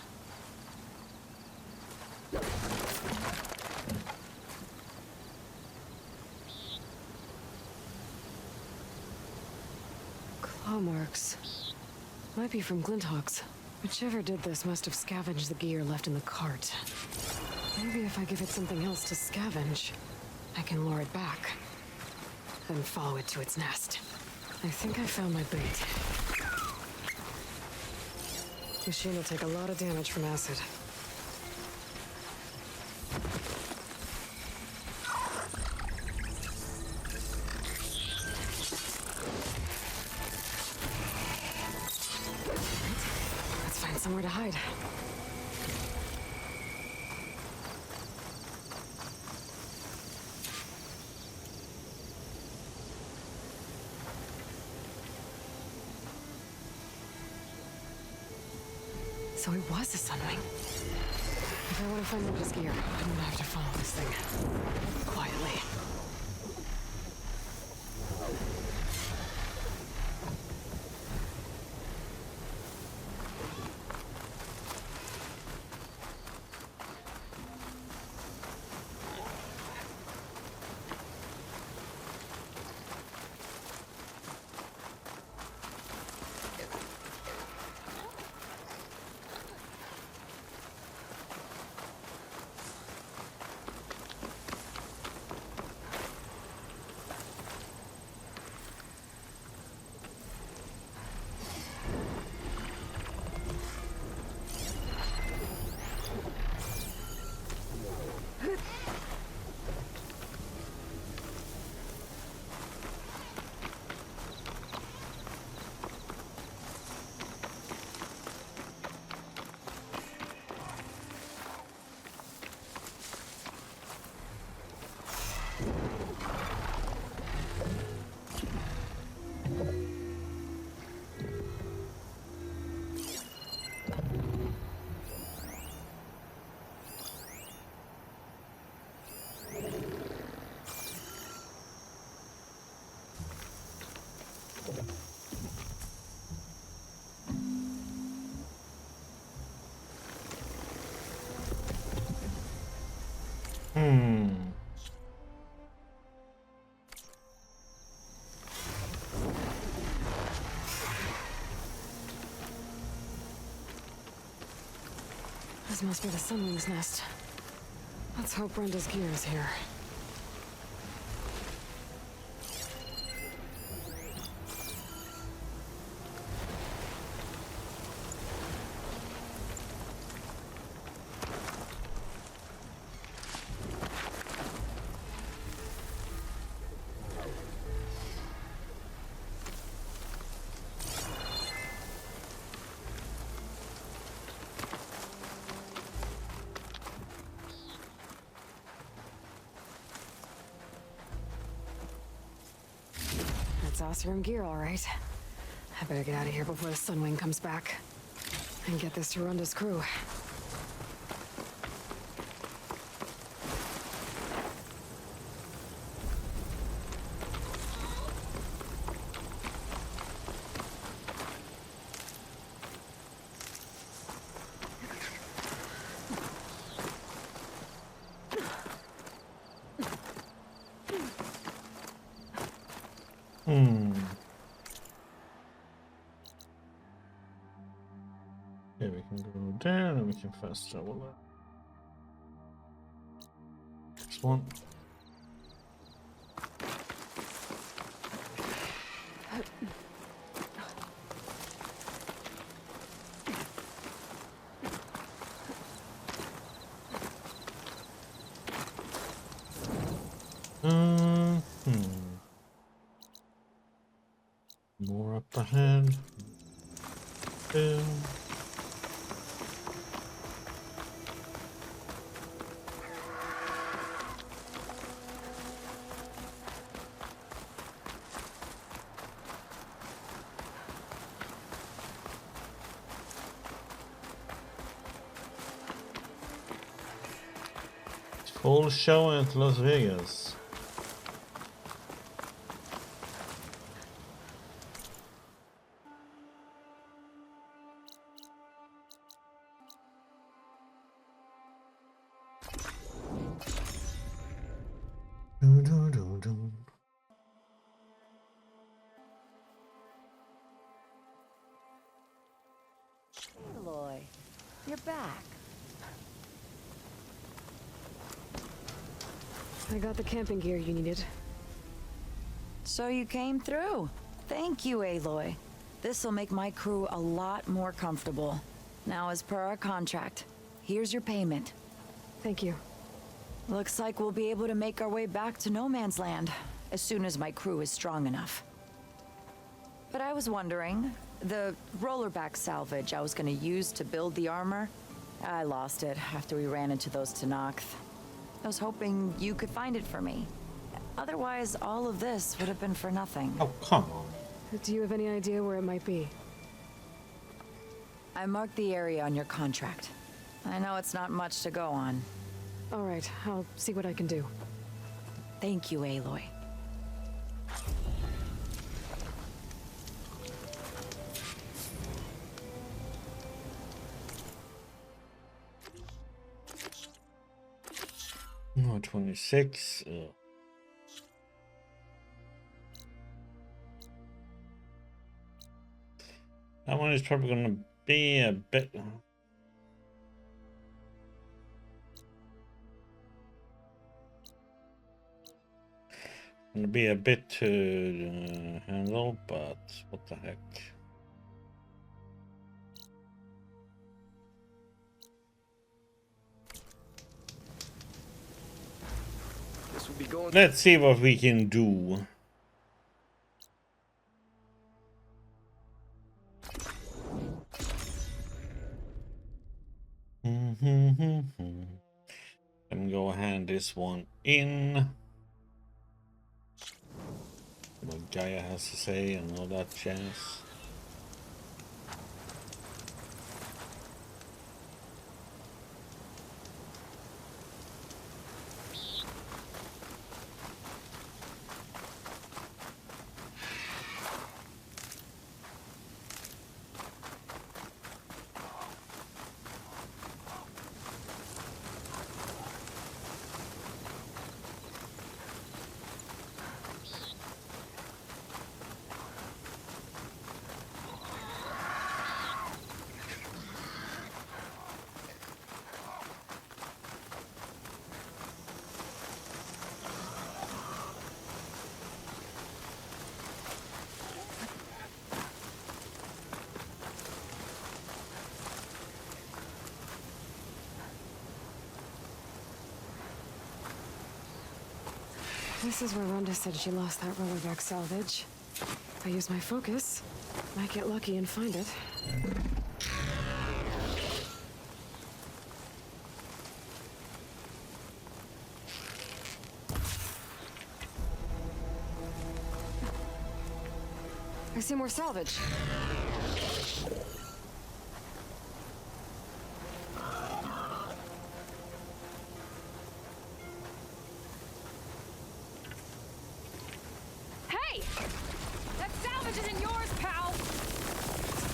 D: Claw marks. Might be from Glinthawks. Whichever did this must have scavenged the gear left in the cart. Maybe if I give it something else to scavenge, I can lure it back. Then follow it to its nest. I think I found my bait. Machine will take a lot of damage from acid. Let's find somewhere to hide. So it was a sunwing. If I want to find Linda's gear, I'm gonna have to follow this thing. Quietly. This must be the Sunwing's nest. Let's hope Brenda's gear is here. That's Oseram gear, all right. I better get out of here before the Sunwing comes back. And get this to Runda's crew.
G: Yeah, we can go down and we can fast travel that. Next one. More up ahead. Down. Full show at Las Vegas.
E: Aloy, you're back.
D: I got the camping gear you needed.
E: So you came through. Thank you, Aloy. This'll make my crew a lot more comfortable. Now, as per our contract, here's your payment.
D: Thank you.
E: Looks like we'll be able to make our way back to No Man's Land as soon as my crew is strong enough. But I was wondering, the rollerback salvage I was gonna use to build the armor, I lost it after we ran into those Tenakth. I was hoping you could find it for me. Otherwise, all of this would have been for nothing.
G: Oh, come on.
D: Do you have any idea where it might be?
E: I marked the area on your contract. I know it's not much to go on.
D: All right, I'll see what I can do.
E: Thank you, Aloy.
G: No, 26. That one is probably going to be a bit. Going to be a bit to handle, but what the heck.
C: This would be going.
G: Let's see what we can do. Let me go hand this one in. What Gaia has to say and all that jazz.
D: This is where Rhonda said she lost that rollerback salvage. If I use my focus, might get lucky and find it. I see more salvage.
A: Hey! That salvage isn't yours, pal!
D: I'll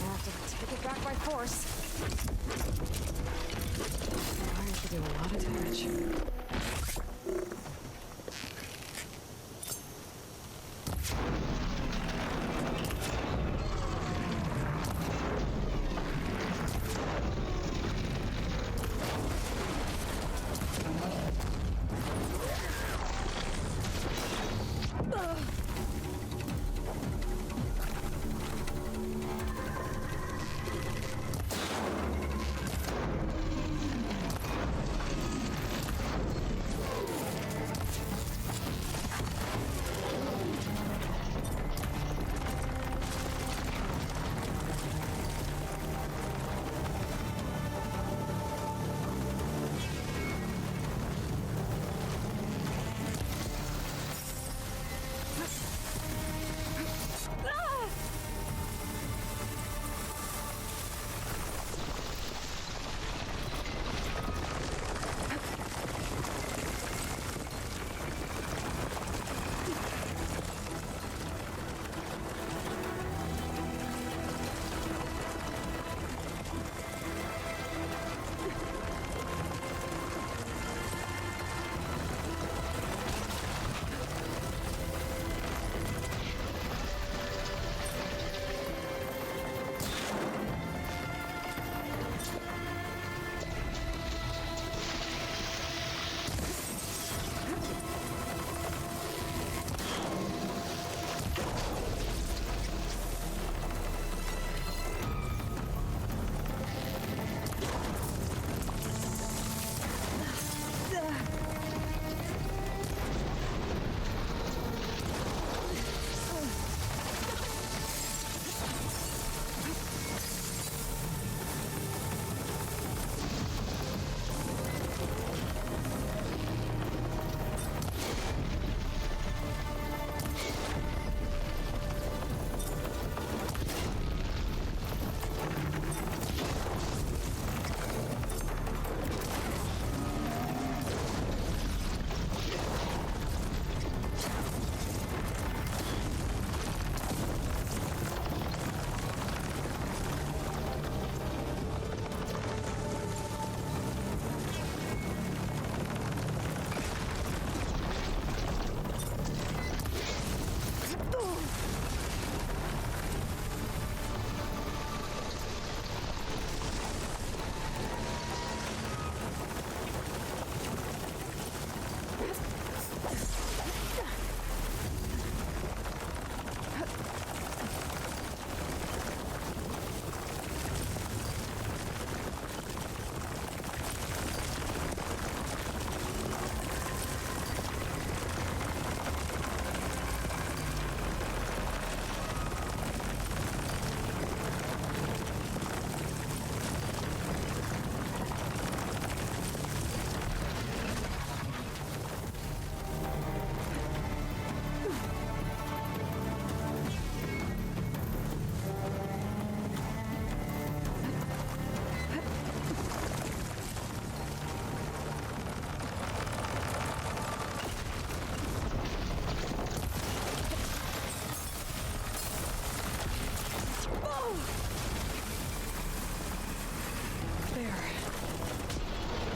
D: have to take it back by force. Wires could do a lot of damage.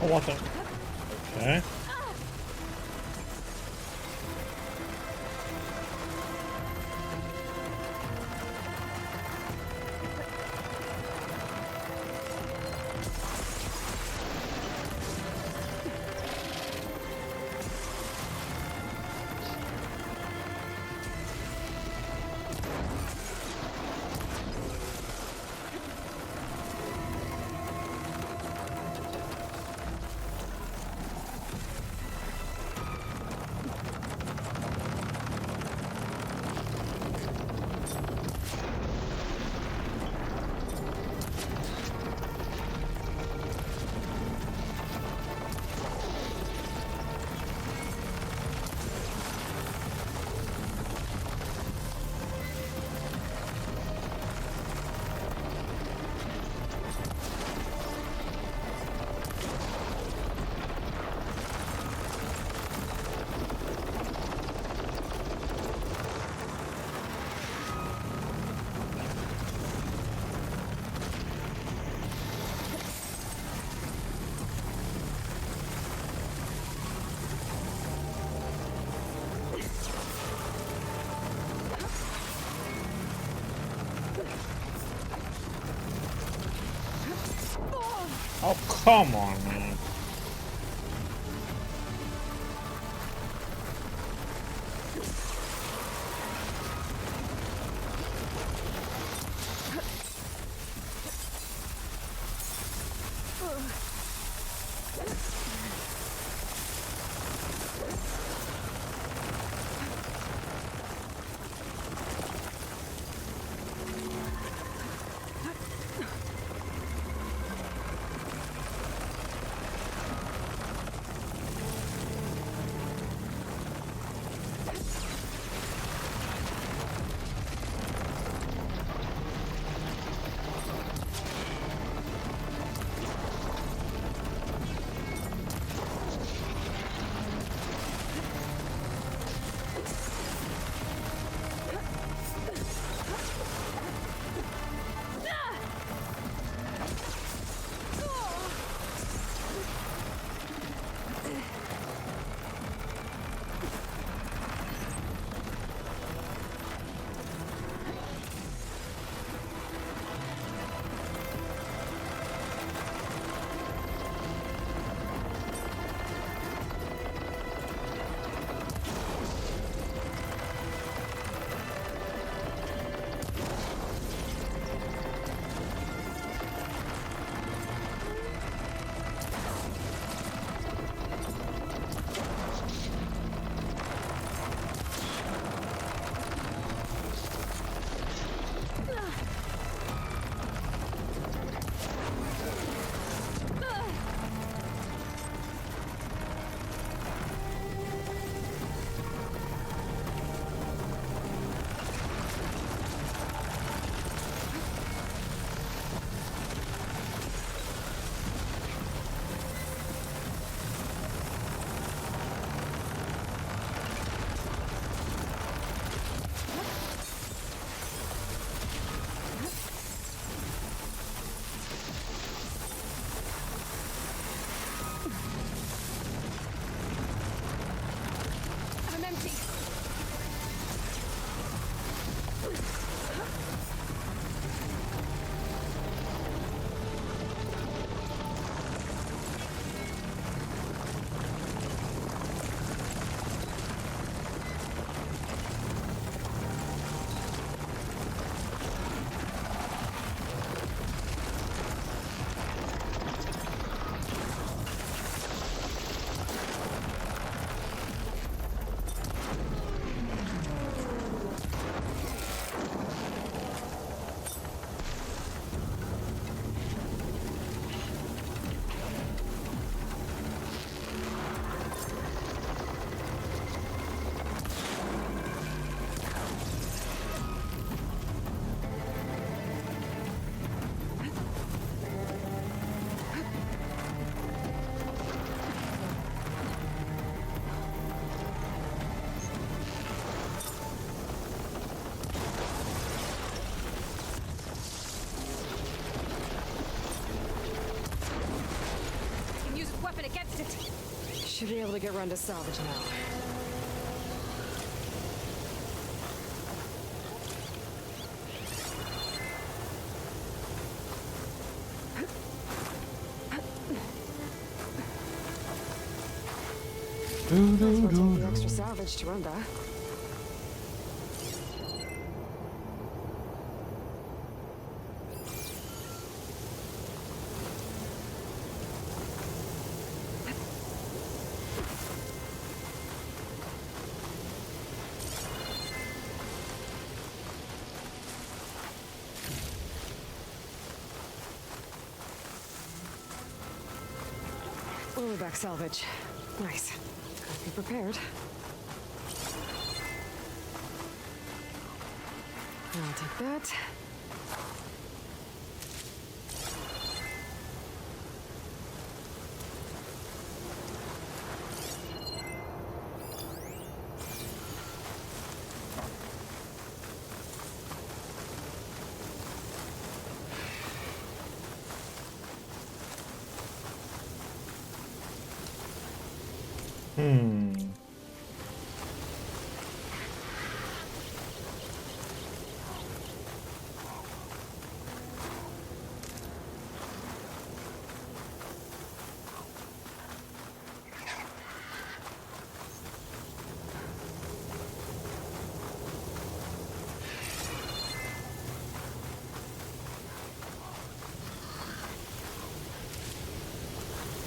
G: what the? Okay. Oh, come on, man.
D: Should be able to get run to salvage now. Might as well take the extra salvage to Runda. Back salvage. Nice. Gotta be prepared. I'll take that.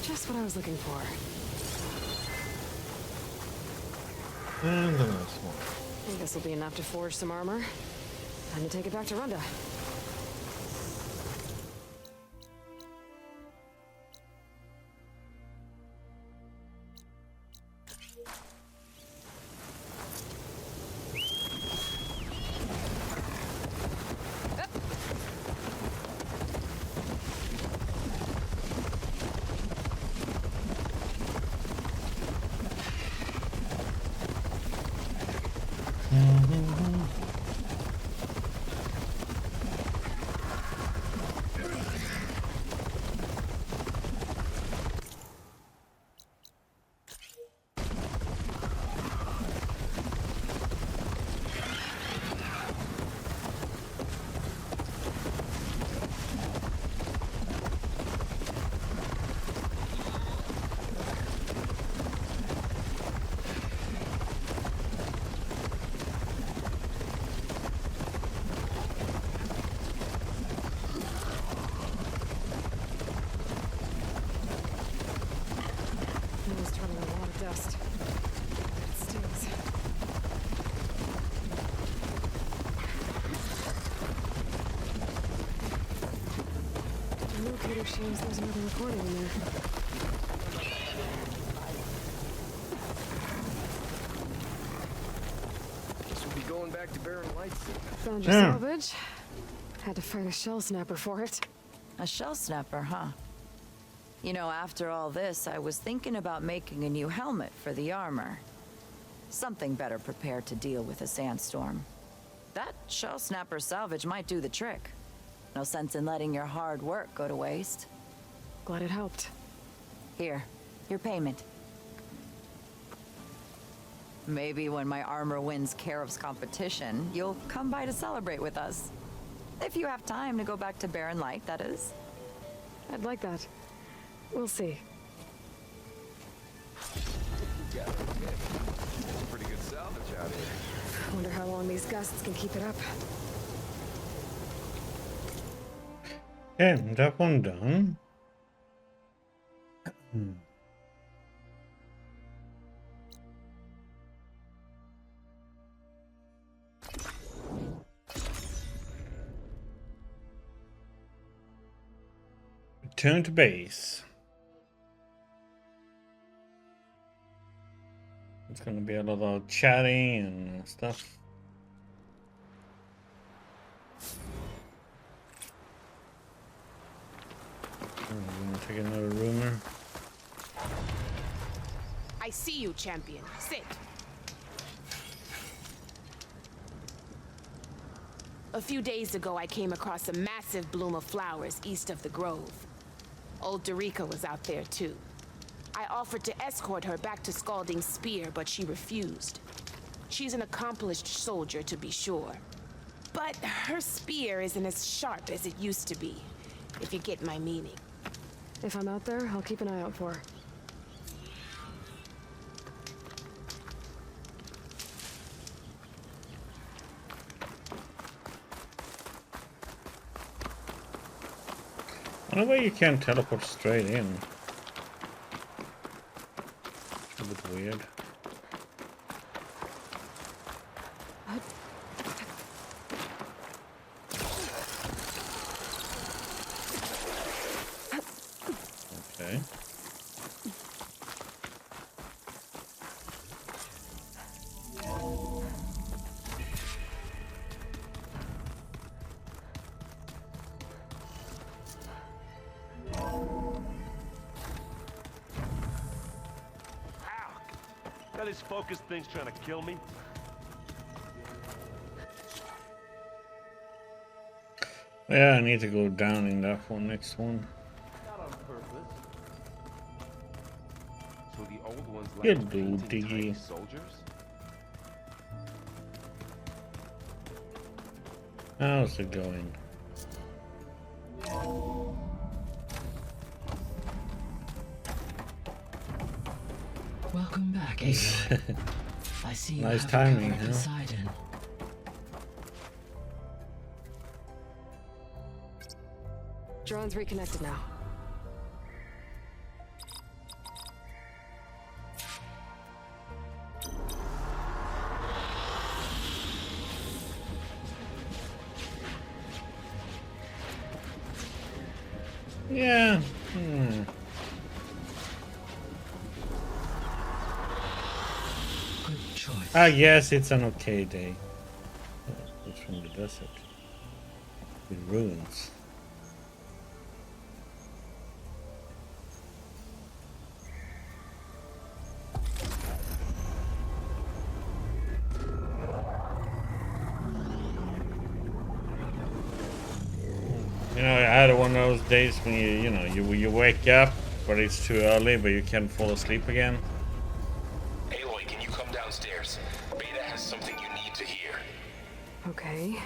D: Just what I was looking for.
G: And the next one.
D: I think this will be enough to forge some armor. Time to take it back to Runda. Dust. It stings. The locator shows there's another recording in there.
K: Guess we'll be going back to Barren Lights soon.
D: Found your salvage. Had to fight a shell snapper for it.
E: A shell snapper, huh? You know, after all this, I was thinking about making a new helmet for the armor. Something better prepared to deal with a sandstorm. That shell snapper salvage might do the trick. No sense in letting your hard work go to waste.
D: Glad it helped.
E: Here, your payment. Maybe when my armor wins Karev's competition, you'll come by to celebrate with us. If you have time to go back to Barren Light, that is.
D: I'd like that. We'll see.
K: Yeah, pretty good salvage out here.
D: Wonder how long these gusts can keep it up.
G: Okay, that one done. Return to base. It's gonna be a lot of chatting and stuff. I'm gonna take another rumor.
L: I see you, champion. Sit. A few days ago, I came across a massive bloom of flowers east of the grove. Old Dorica was out there, too. I offered to escort her back to Scalding Spear, but she refused. She's an accomplished soldier, to be sure. But her spear isn't as sharp as it used to be, if you get my meaning.
D: If I'm out there, I'll keep an eye out for her.
G: No way you can teleport straight in. It's a bit weird. Okay.
M: Got this focus thing's trying to kill me.
G: Yeah, I need to go down in that one, next one.
M: Not on purpose. So the old ones
G: You
M: like
G: do,
M: painting
G: Diggy.
M: tiny soldiers?
G: How's it going?
N: Welcome back, Aloy. I see you
G: Nice
N: have
G: timing,
N: recovered
G: huh?
N: Poseidon.
D: Drone's reconnected now.
G: Yeah.
N: Good choice.
G: I guess it's an okay day. It's from the desert. With ruins. You know, I had one of those days when you wake up, but it's too early, but you can't fall asleep again.
J: Aloy, can you come downstairs? Beta has something you need to hear.
D: Okay.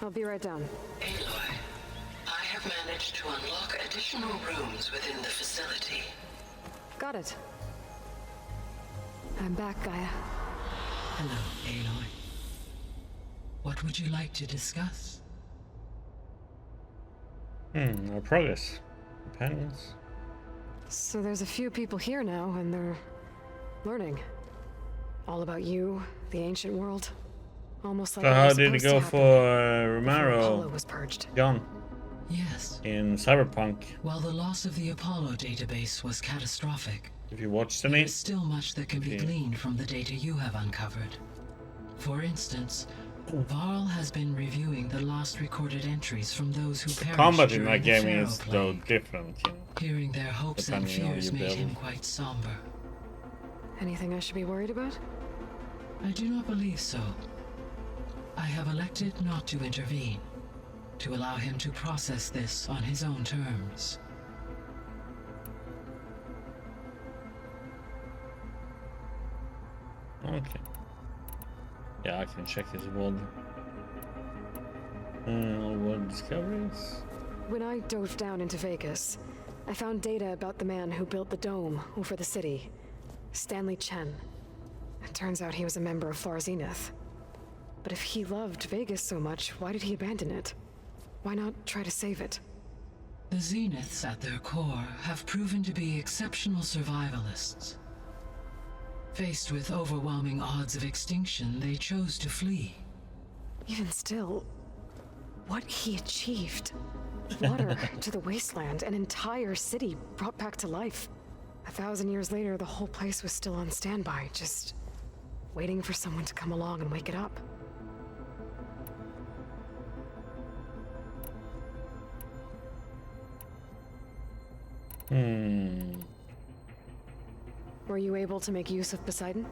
D: I'll be right down.
O: Aloy, I have managed to unlock additional rooms within the facility.
D: Got it. I'm back, Gaia.
N: Hello, Aloy. What would you like to discuss?
G: Our progress. Companions.
D: So there's a few people here now, and they're learning. All about you, the ancient world. Almost like
G: So
D: it
G: how
D: was
G: did it
D: supposed to
G: go
D: happen
G: for
D: before Apollo
G: Romero?
D: was purged.
G: Gone.
N: Yes.
G: In Cyberpunk.
N: While the loss of the Apollo database was catastrophic,
G: If you watched
N: there
G: any.
N: is still much that can be
G: Okay.
N: gleaned from the data you have uncovered. For instance, Varl has been reviewing the last recorded entries from those who perished
G: Combat in
N: during
G: that
N: the
G: game
N: Pharaoh
G: is though
N: Plague.
G: different. You know.
N: Hearing their hopes and
G: Depending on
N: fears
G: your
N: made
G: build.
N: him quite somber.
D: Anything I should be worried about?
N: I do not believe so. I have elected not to intervene, to allow him to process this on his own terms.
G: Okay. Yeah, I can check his world. World discoveries.
D: When I dove down into Vegas, I found data about the man who built the dome over the city, Stanley Chen. It turns out he was a member of Far Zenith. But if he loved Vegas so much, why did he abandon it? Why not try to save it?
N: The Zeniths at their core have proven to be exceptional survivalists. Faced with overwhelming odds of extinction, they chose to flee.
D: Even still, what he achieved. Water to the wasteland, an entire city brought back to life. 1,000 years later, the whole place was still on standby, just waiting for someone to come along and wake it up. Were you able to make use of Poseidon?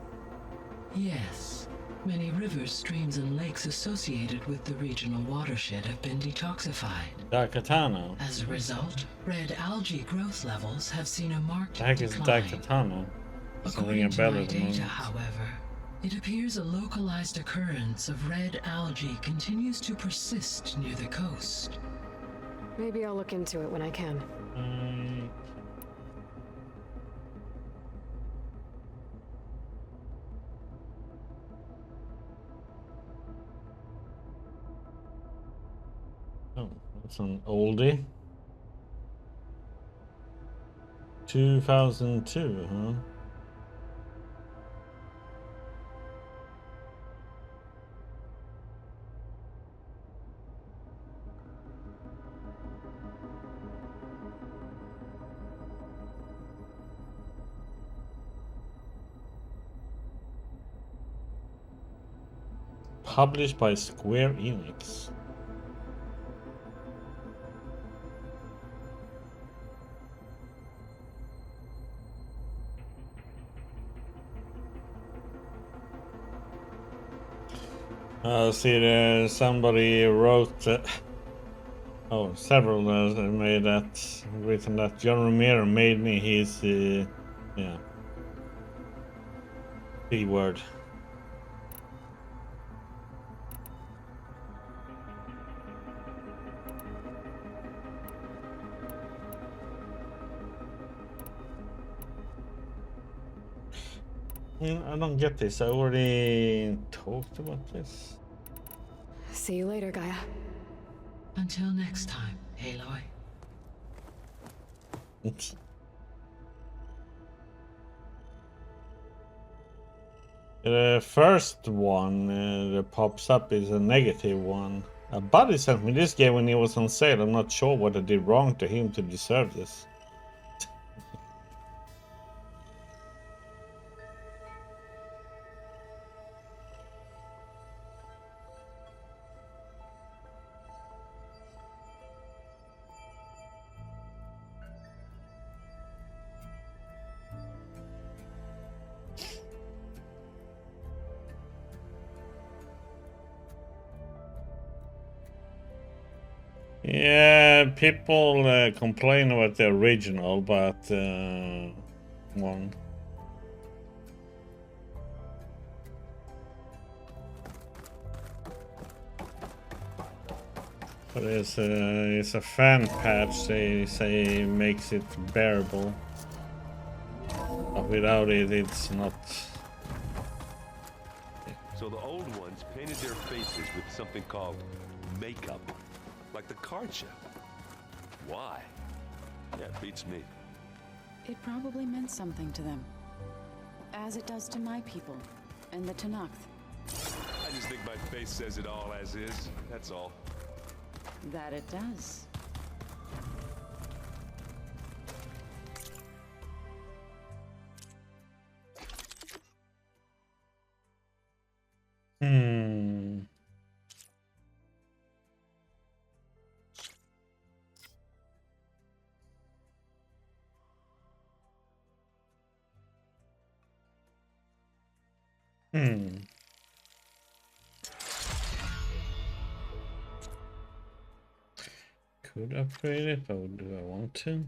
N: Yes. Many rivers, streams, and lakes associated with the regional watershed have been detoxified.
G: Daikatana.
N: As a result, red algae growth levels have seen a marked
G: The heck is
N: decline.
G: Daikatana?
N: According to my data, however, it appears a localized occurrence of red algae continues to persist near the coast.
D: Maybe I'll look into it when I can.
G: Oh, that's an oldie. 2002, huh? Published by Square Enix. See, there somebody wrote, oh, several made that, written that John Romero made me his, yeah, P-word. I don't get this. I already talked about this.
D: See you later, Gaia.
N: Until next time, Aloy.
G: Oops. The first one that pops up is a negative one. A buddy sent me this game when it was on sale. I'm not sure what I did wrong to him to deserve this. Yeah, people complain about the original, but one. But it's a fan patch. They say makes it bearable. But without it, it's not.
M: So the old ones painted their faces with something called makeup. Like the card show. Why? Yeah, it beats me.
P: It probably meant something to them. As it does to my people, and the Tanakh.
M: I just think my face says it all as is, that's all.
P: That it does.
G: Could upgrade it, but do I want to?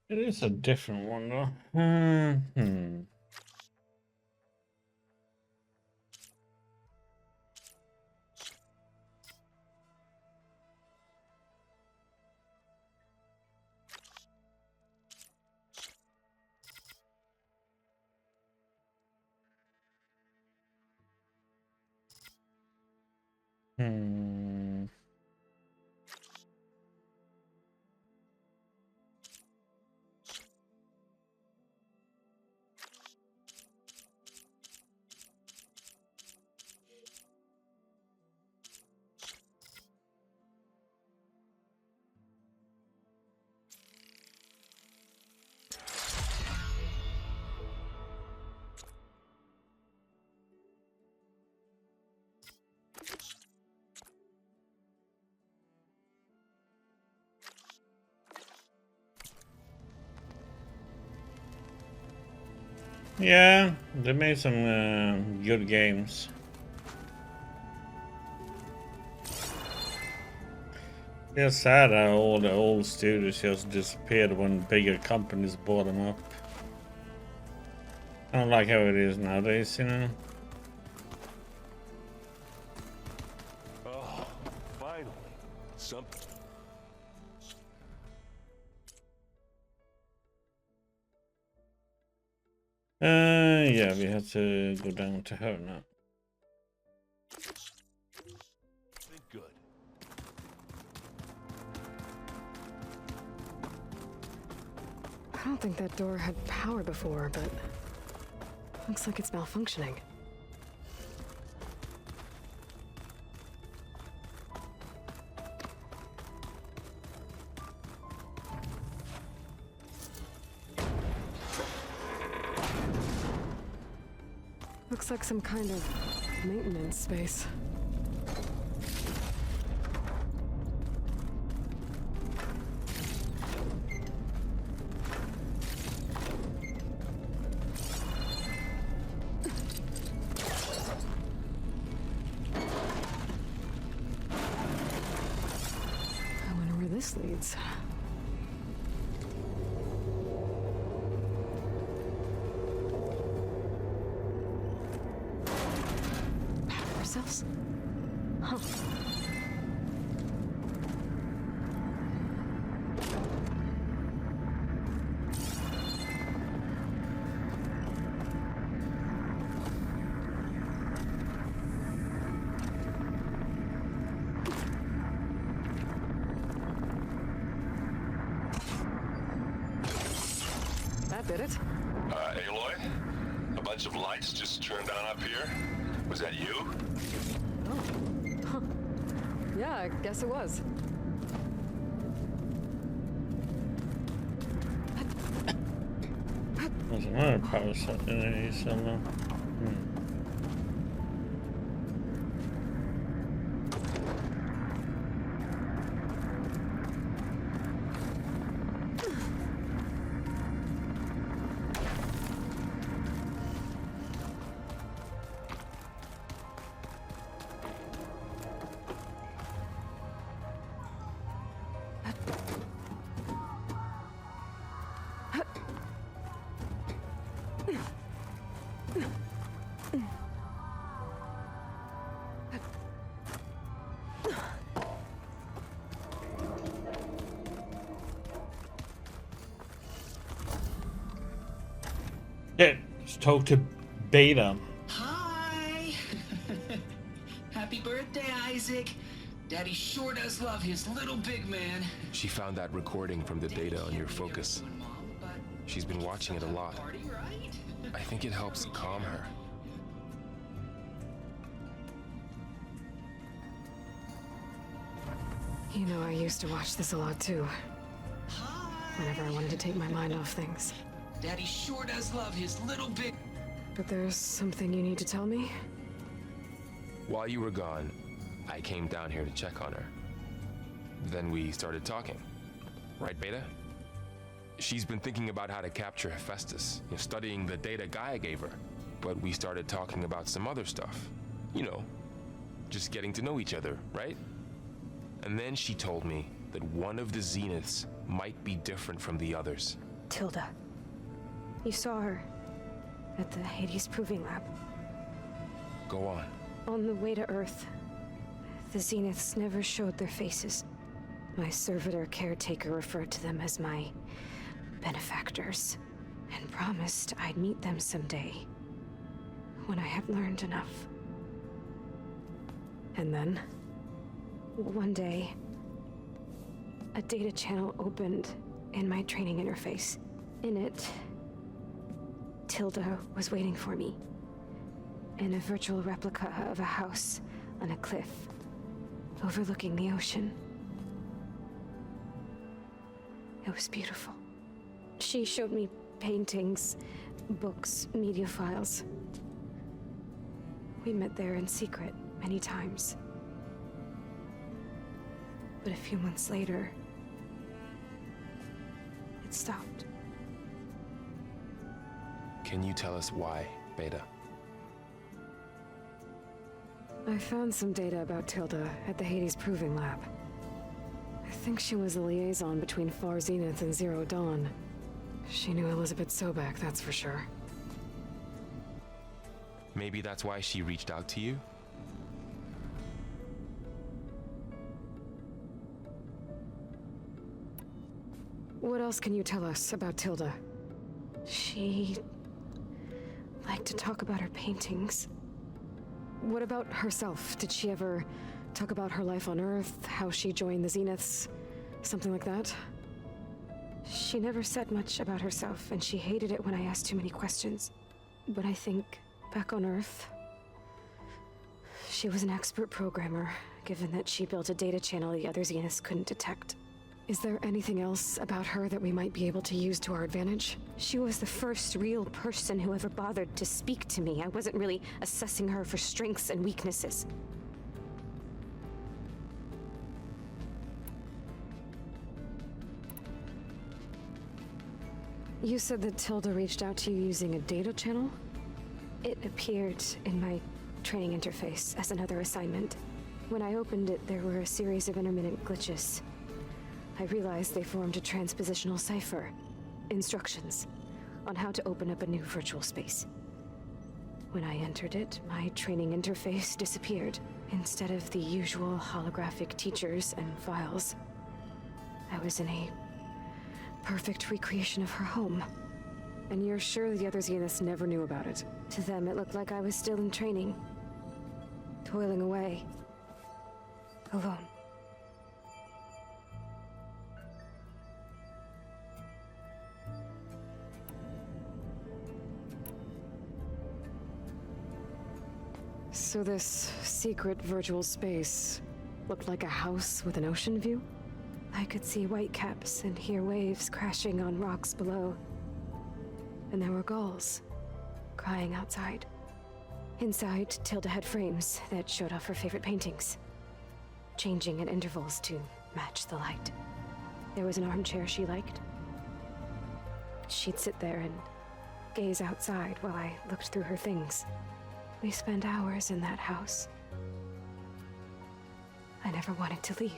G: It is a different one though. Yeah, they made some good games. It's sad how all the old studios just disappeared when bigger companies bought them up. I don't like how it is nowadays, you know?
M: Oh, finally. Something.
G: Yeah, we have to go down to her now.
M: Good.
D: I don't think that door had power before, but looks like it's malfunctioning. Looks like some kind of maintenance space. I wonder where this leads. Power cells? Huh. That did it.
M: Aloy? A bunch of lights just turned on up here? Was that you?
D: Oh. Huh. Yeah, I guess it was.
G: There's another power set in there somewhere. Yeah, just talk to Beta.
Q: Hi! Happy birthday, Isaac. Daddy sure does love his little big man.
K: She found that recording from the data on your focus. She's been watching it a lot. I think it helps calm her.
D: You know, I used to watch this a lot too. Whenever I wanted to take my mind off things.
Q: Daddy sure does love his little big...
D: But there's something you need to tell me?
K: While you were gone, I came down here to check on her. Then we started talking. Right, Beta? She's been thinking about how to capture Hephaestus, studying the data Gaia gave her. But we started talking about some other stuff. You know, just getting to know each other, right? And then she told me that one of the Zeniths might be different from the others.
A: Tilda. You saw her at the Hades Proving Lab.
K: Go on.
A: On the way to Earth, the Zeniths never showed their faces. My servitor caretaker referred to them as my benefactors, and promised I'd meet them someday, when I had learned enough.
D: And then?
A: One day, a data channel opened in my training interface. In it, Tilda was waiting for me, in a virtual replica of a house on a cliff, overlooking the ocean. It was beautiful. She showed me paintings, books, media files. We met there in secret many times. But a few months later, it stopped.
K: Can you tell us why, Beta?
D: I found some data about Tilda at the Hades Proving Lab. I think she was a liaison between Far Zenith and Zero Dawn. She knew Elizabeth Sobek, that's for sure.
K: Maybe that's why she reached out to you?
D: What else can you tell us about Tilda? She liked to talk about her paintings. What about herself? Did she ever talk about her life on Earth, how she joined the Zeniths, something like that? She never said much about herself, and she hated it when I asked too many questions. But I think, back on Earth, she was an expert programmer, given that she built a data channel the other Zeniths couldn't detect. Is there anything else about her that we might be able to use to our advantage?
A: She was the first real person who ever bothered to speak to me. I wasn't really assessing her for strengths and weaknesses.
D: You said that Tilda reached out to you using a data channel?
A: It appeared in my training interface as another assignment. When I opened it, there were a series of intermittent glitches. I realized they formed a transpositional cipher. Instructions on how to open up a new virtual space. When I entered it, my training interface disappeared. Instead of the usual holographic teachers and files, I was in a perfect recreation of her home.
D: And you're sure the other Zeniths never knew about it?
A: To them, it looked like I was still in training. Toiling away. Alone.
D: So this secret virtual space looked like a house with an ocean view?
A: I could see whitecaps and hear waves crashing on rocks below. And there were gulls crying outside. Inside, Tilda had frames that showed off her favorite paintings, changing at intervals to match the light. There was an armchair she liked. She'd sit there and gaze outside while I looked through her things. We spent hours in that house. I never wanted to leave.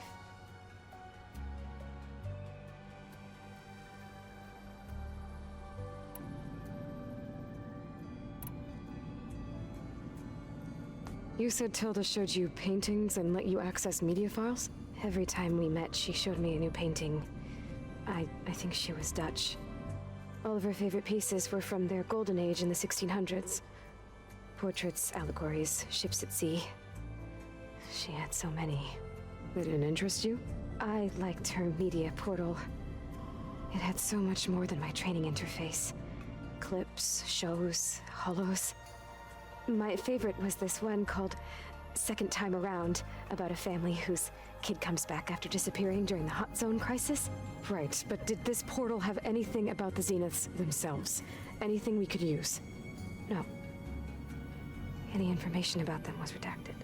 D: You said Tilda showed you paintings and let you access media files?
A: Every time we met, she showed me a new painting. I think she was Dutch. All of her favorite pieces were from their golden age in the 1600s. Portraits, allegories, ships at sea. She had so many.
D: They didn't interest you?
A: I liked her media portal. It had so much more than my training interface. Clips, shows, holos. My favorite was this one called Second Time Around, about a family whose kid comes back after disappearing during the Hot Zone crisis.
D: Right, but did this portal have anything about the Zeniths themselves? Anything we could use?
A: No. Any information about them was redacted.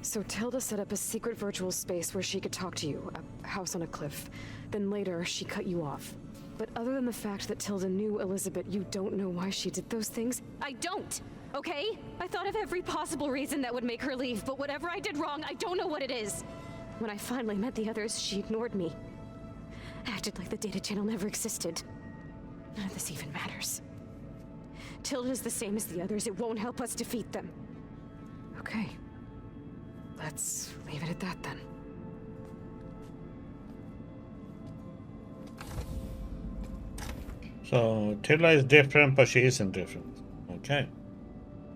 D: So Tilda set up a secret virtual space where she could talk to you, a house on a cliff. Then later, she cut you off. But other than the fact that Tilda knew Elizabeth, you don't know why she did those things?
A: I don't! Okay? I thought of every possible reason that would make her leave, but whatever I did wrong, I don't know what it is. When I finally met the others, she ignored me. Acted like the data channel never existed. None of this even matters. Tilda's the same as the others. It won't help us defeat them.
D: Okay. Let's leave it at that then.
G: So Tilda is different, but she isn't different. Okay.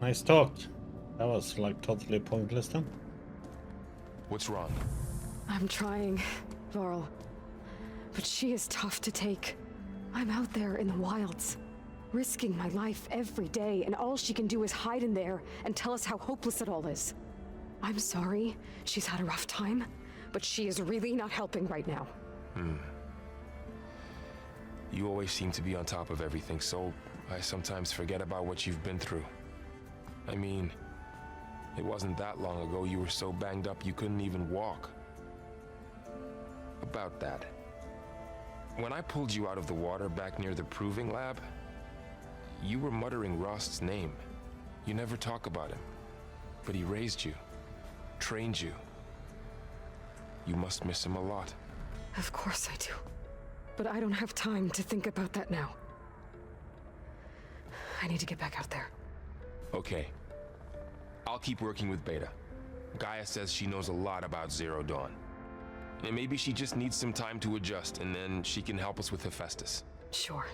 G: Nice talk. That was like totally pointless then.
K: What's wrong?
D: I'm trying, Varl. But she is tough to take. I'm out there in the wilds, risking my life every day, and all she can do is hide in there and tell us how hopeless it all is. I'm sorry she's had a rough time, but she is really not helping right now.
K: You always seem to be on top of everything, so I sometimes forget about what you've been through. I mean, it wasn't that long ago you were so banged up you couldn't even walk. About that. When I pulled you out of the water back near the proving lab, you were muttering Rost's name. You never talk about him. But he raised you, trained you. You must miss him a lot.
D: Of course I do. But I don't have time to think about that now. I need to get back out there.
K: Okay. I'll keep working with Beta. Gaia says she knows a lot about Zero Dawn. And maybe she just needs some time to adjust, and then she can help us with Hephaestus.
D: Sure.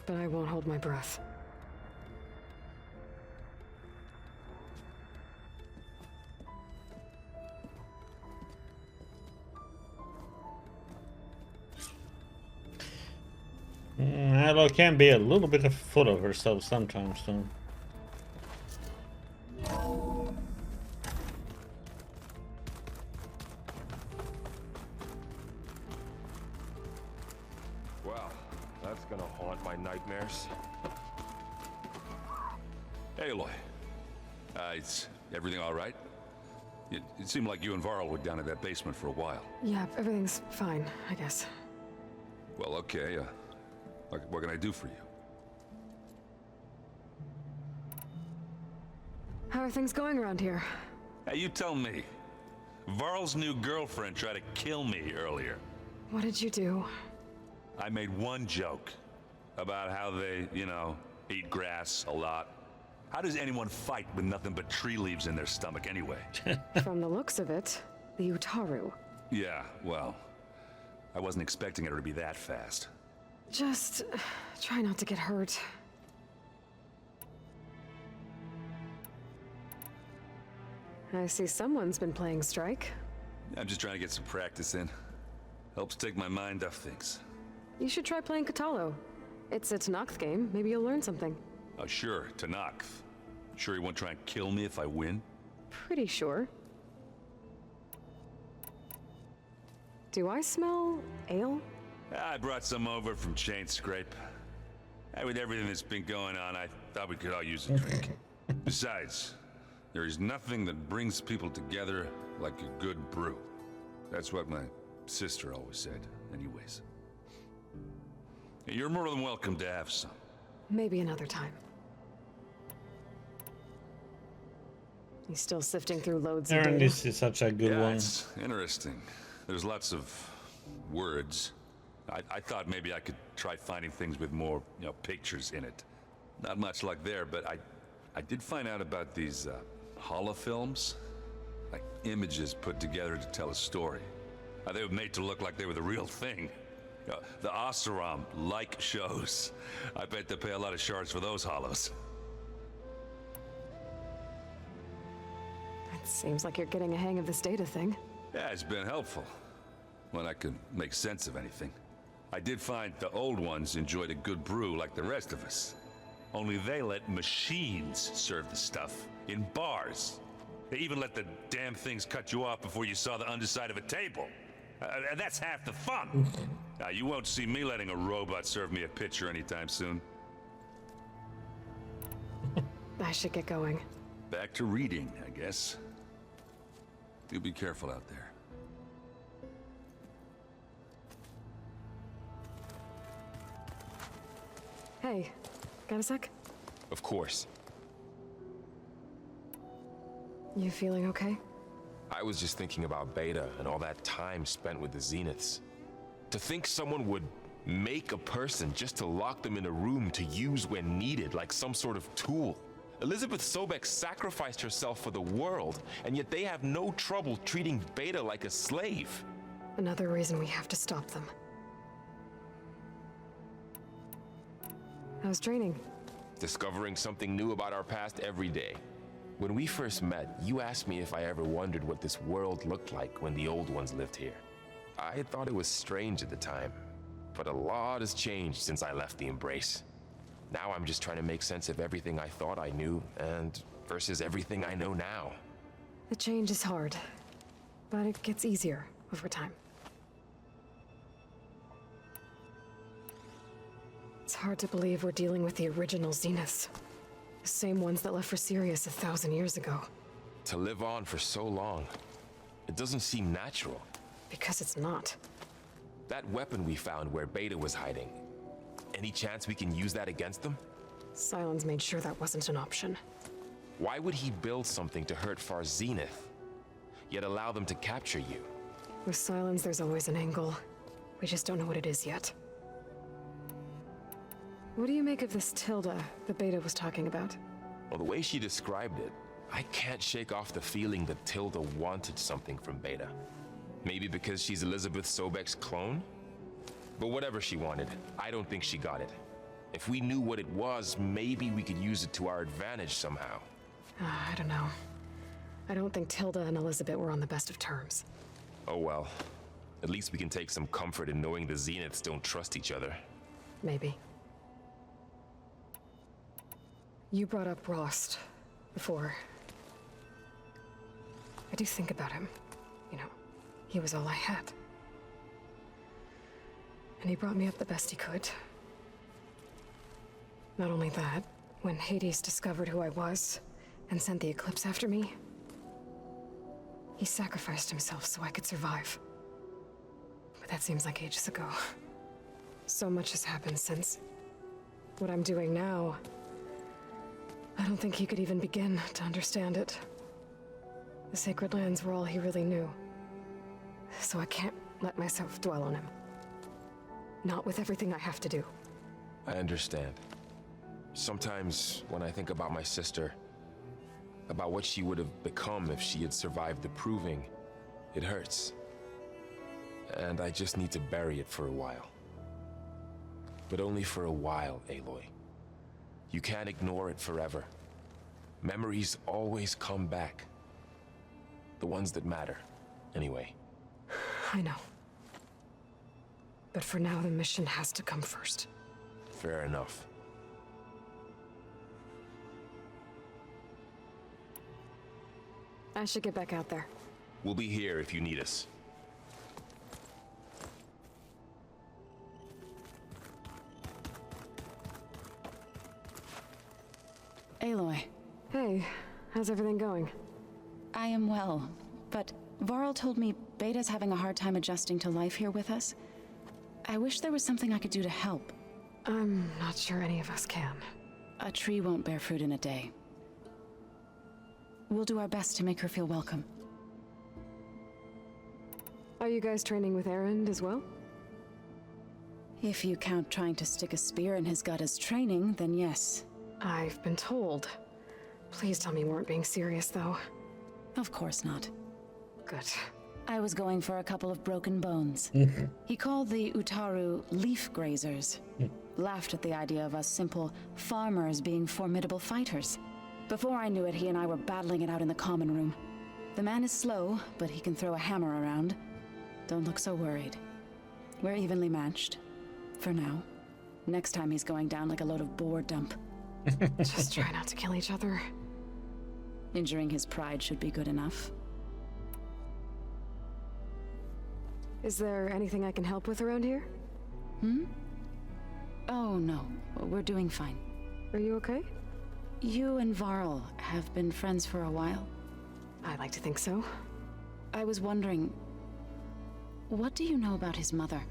D: But I won't hold my breath.
G: Aloy can be a little bit full of herself sometimes, though.
K: Well, that's gonna haunt my nightmares.
R: Hey, Aloy. Is everything all right? It seemed like you and Varl were down in that basement for a while.
D: Yeah, everything's fine, I guess.
R: Well, okay. What can I do for you?
D: How are things going around here?
R: Hey, you tell me. Varl's new girlfriend tried to kill me earlier.
D: What did you do?
R: I made one joke about how they, eat grass a lot. How does anyone fight with nothing but tree leaves in their stomach anyway?
D: From the looks of it, the Utaru.
R: Yeah, well, I wasn't expecting her to be that fast.
D: Just try not to get hurt. I see someone's been playing Strike.
R: I'm just trying to get some practice in. Helps take my mind off things.
D: You should try playing Katalo. It's a Tanakh game. Maybe you'll learn something.
R: Oh, sure, Tanakh. Sure he won't try and kill me if I win?
D: Pretty sure. Do I smell ale?
R: I brought some over from Chain Scrape. With everything that's been going on, I thought we could all use a drink. Besides, there is nothing that brings people together like a good brew. That's what my sister always said, anyways. You're more than welcome to have some.
D: Maybe another time. He's still sifting through loads of data.
G: This is such a good one.
R: It's interesting. There's lots of words. I thought maybe I could try finding things with more, pictures in it. Not much like there, but I did find out about these holofilms, like images put together to tell a story. They were made to look like they were the real thing. The Oseram like shows. I bet they pay a lot of shards for those hollows.
D: It seems like you're getting a hang of this data thing.
R: Yeah, it's been helpful. When I could make sense of anything. I did find the old ones enjoyed a good brew like the rest of us. Only they let machines serve the stuff in bars. They even let the damn things cut you off before you saw the underside of a table. And that's half the fun. Now, you won't see me letting a robot serve me a pitcher anytime soon.
D: I should get going.
R: Back to reading, I guess. You be careful out there.
D: Hey, got a sec?
K: Of course.
D: You feeling okay?
K: I was just thinking about Beta and all that time spent with the Zeniths. To think someone would make a person just to lock them in a room to use when needed, like some sort of tool. Elizabeth Sobek sacrificed herself for the world, and yet they have no trouble treating Beta like a slave.
D: Another reason we have to stop them. How's training?
K: Discovering something new about our past every day. When we first met, you asked me if I ever wondered what this world looked like when the old ones lived here. I thought it was strange at the time, but a lot has changed since I left the Embrace. Now I'm just trying to make sense of everything I thought I knew and versus everything I know now.
D: The change is hard, but it gets easier over time. It's hard to believe we're dealing with the original Zeniths. The same ones that left for Sirius 1,000 years ago.
K: To live on for so long, it doesn't seem natural.
D: Because it's not.
K: That weapon we found where Beta was hiding. Any chance we can use that against them?
D: Sylens made sure that wasn't an option.
K: Why would he build something to hurt Far Zenith, yet allow them to capture you?
D: With Sylens, there's always an angle. We just don't know what it is yet. What do you make of this Tilda the Beta was talking about?
K: Well, the way she described it, I can't shake off the feeling that Tilda wanted something from Beta. Maybe because she's Elizabeth Sobek's clone? But whatever she wanted, I don't think she got it. If we knew what it was, maybe we could use it to our advantage somehow.
D: I don't know. I don't think Tilda and Elizabeth were on the best of terms.
K: Oh well. At least we can take some comfort in knowing the Zeniths don't trust each other.
D: Maybe. You brought up Rost before. I do think about him. You know, he was all I had. And he brought me up the best he could. Not only that, when Hades discovered who I was and sent the Eclipse after me, he sacrificed himself so I could survive. But that seems like ages ago. So much has happened since. What I'm doing now, I don't think he could even begin to understand it. The Sacred Lands were all he really knew. So I can't let myself dwell on him. Not with everything I have to do.
K: I understand. Sometimes when I think about my sister, about what she would have become if she had survived the Proving, it hurts. And I just need to bury it for a while. But only for a while, Aloy. You can't ignore it forever. Memories always come back. The ones that matter, anyway.
D: I know. But for now, the mission has to come first.
K: Fair enough.
D: I should get back out there.
K: We'll be here if you need us.
P: Aloy.
D: Hey, how's everything going?
P: I am well, but Varl told me Beta's having a hard time adjusting to life here with us. I wish there was something I could do to help.
D: I'm not sure any of us can.
P: A tree won't bear fruit in a day. We'll do our best to make her feel welcome.
D: Are you guys training with Erend as well?
P: If you count trying to stick a spear in his gut as training, then yes.
D: I've been told. Please tell me you weren't being serious, though.
P: Of course not.
D: Good.
P: I was going for a couple of broken bones. He called the Utaru leaf grazers. Laughed at the idea of us simple farmers being formidable fighters. Before I knew it, he and I were battling it out in the common room. The man is slow, but he can throw a hammer around. Don't look so worried. We're evenly matched. For now. Next time he's going down like a load of boar dump.
D: Just try not to kill each other.
P: Injuring his pride should be good enough.
D: Is there anything I can help with around here?
P: Oh, no. We're doing fine.
D: Are you okay?
P: You and Varl have been friends for a while.
D: I like to think so.
P: I was wondering, what do you know about his mother?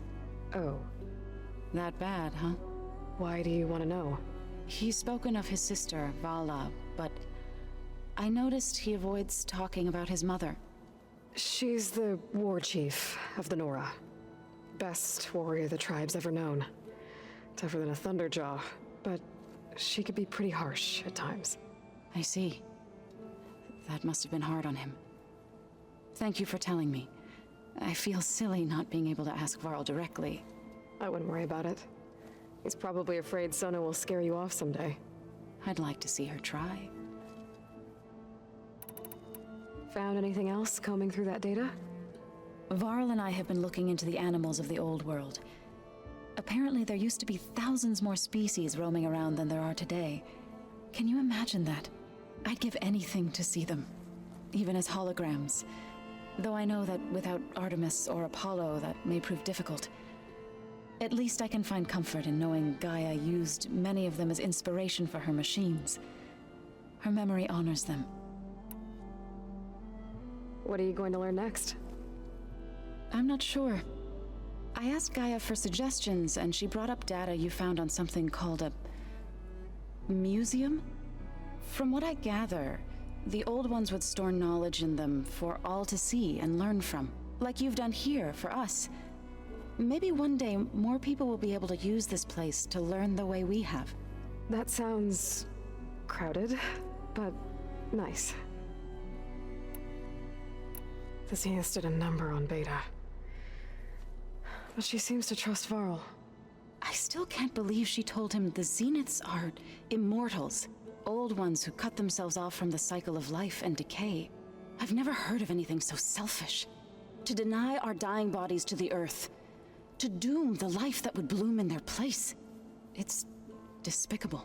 D: Oh.
P: That bad, huh?
D: Why do you want to know?
P: He's spoken of his sister, Vala, but I noticed he avoids talking about his mother.
D: She's the war chief of the Nora. Best warrior the tribe's ever known. Tougher than a Thunderjaw, but she could be pretty harsh at times.
P: I see. That must have been hard on him. Thank you for telling me. I feel silly not being able to ask Varl directly.
D: I wouldn't worry about it. He's probably afraid Sona will scare you off someday.
P: I'd like to see her try.
D: Found anything else combing through that data?
P: Varl and I have been looking into the animals of the old world. Apparently there used to be thousands more species roaming around than there are today. Can you imagine that? I'd give anything to see them, even as holograms. Though I know that without Artemis or Apollo, that may prove difficult. At least I can find comfort in knowing Gaia used many of them as inspiration for her machines. Her memory honors them.
D: What are you going to learn next?
P: I'm not sure. I asked Gaia for suggestions, and she brought up data you found on something called a museum? From what I gather, the old ones would store knowledge in them for all to see and learn from, like you've done here for us. Maybe one day more people will be able to use this place to learn the way we have.
A: That sounds crowded, but nice. The Zeniths did a number on Beta. But she seems to trust Varl.
P: I still can't believe she told him the Zeniths are immortals. Old ones who cut themselves off from the cycle of life and decay. I've never heard of anything so selfish. To deny our dying bodies to the earth. To doom the life that would bloom in their place. It's despicable.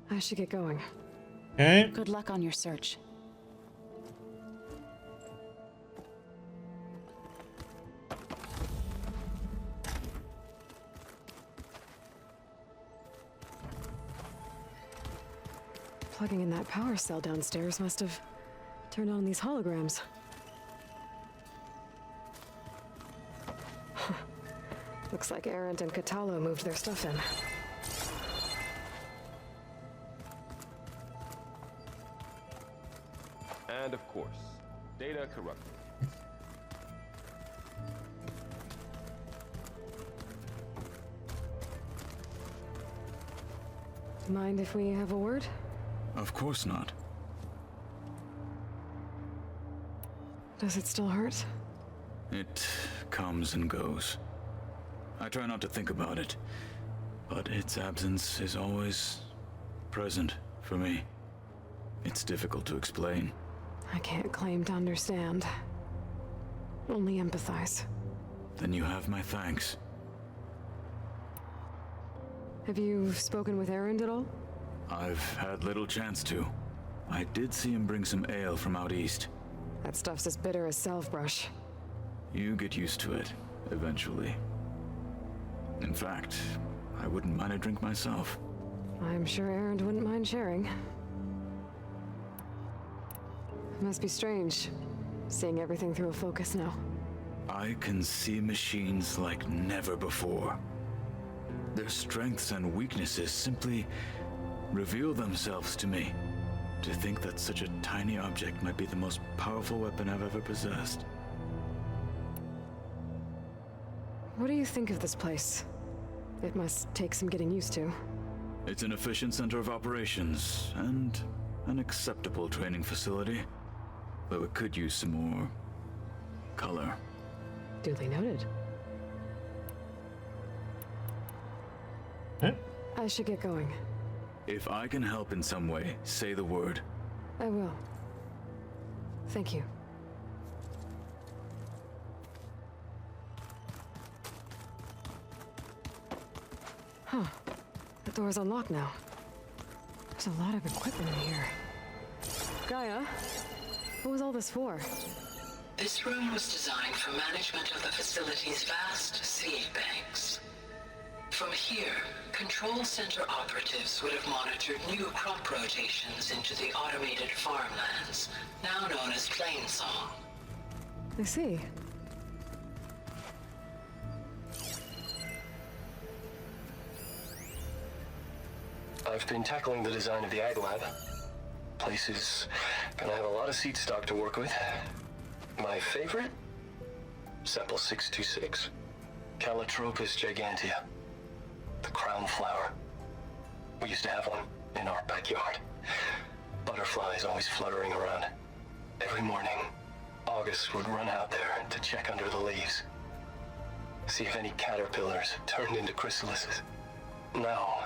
A: I should get going.
G: Okay.
P: Good luck on your search.
A: Plugging in that power cell downstairs must have turned on these holograms. Looks like Arendt and Catalo moved their stuff in.
M: And of course, data corrupted.
A: Mind if we have a word?
S: Of course not.
A: Does it still hurt?
S: It comes and goes. I try not to think about it, but its absence is always present for me. It's difficult to explain.
A: I can't claim to understand. Only empathize.
S: Then you have my thanks.
A: Have you spoken with Arendt at all?
S: I've had little chance to. I did see him bring some ale from out east.
A: That stuff's as bitter as salve-brush.
S: You get used to it, eventually. In fact, I wouldn't mind a drink myself.
A: I'm sure Arendt wouldn't mind sharing. Must be strange, seeing everything through a focus now.
S: I can see machines like never before. Their strengths and weaknesses simply reveal themselves to me. To think that such a tiny object might be the most powerful weapon I've ever possessed.
A: What do you think of this place? It must take some getting used to.
S: It's an efficient center of operations, and an acceptable training facility. Though it could use some more color.
A: Duly noted. I should get going.
S: If I can help in some way, say the word.
A: I will. Thank you. Huh. The door's unlocked now. There's a lot of equipment in here. Gaia, what was all this for?
O: This room was designed for management of the facility's vast seed banks. From here, control center operatives would have monitored new crop rotations into the automated farmlands, now known as Plainsong.
A: I see.
J: I've been tackling the design of the Ag Lab. Place is gonna have a lot of seed stock to work with. My favorite? Sample 626. Calotropis gigantea. The crown flower. We used to have one in our backyard. Butterflies always fluttering around. Every morning, August would run out there to check under the leaves. See if any caterpillars turned into chrysalises. Now,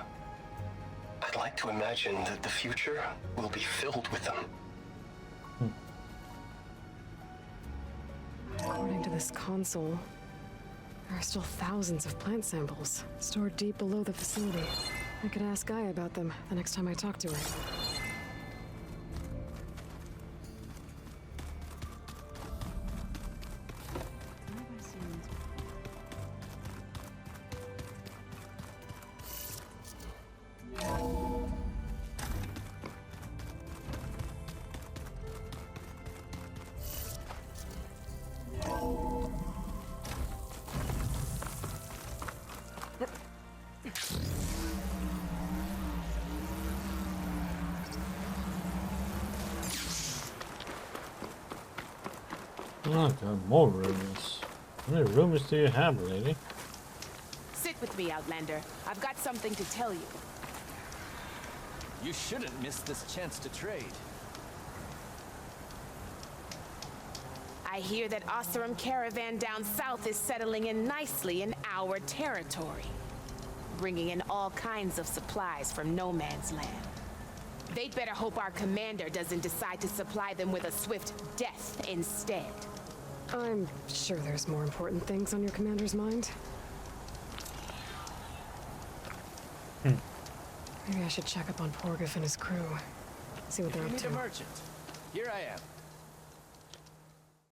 J: I'd like to imagine that the future will be filled with them.
A: According to this console, there are still thousands of plant samples stored deep below the facility. I could ask Gaia about them the next time I talk to her.
G: Oh god, more rooms. How many rooms do you have, lady?
L: Sit with me, Outlander. I've got something to tell you.
T: You shouldn't miss this chance to trade.
L: I hear that Oseram caravan down south is settling in nicely in our territory, bringing in all kinds of supplies from no man's land. They'd better hope our commander doesn't decide to supply them with a swift death instead.
D: I'm sure there's more important things on your commander's mind. Maybe I should check up on Porgif and his crew. See what they're up
T: If you need
D: to.
T: a merchant, here I am.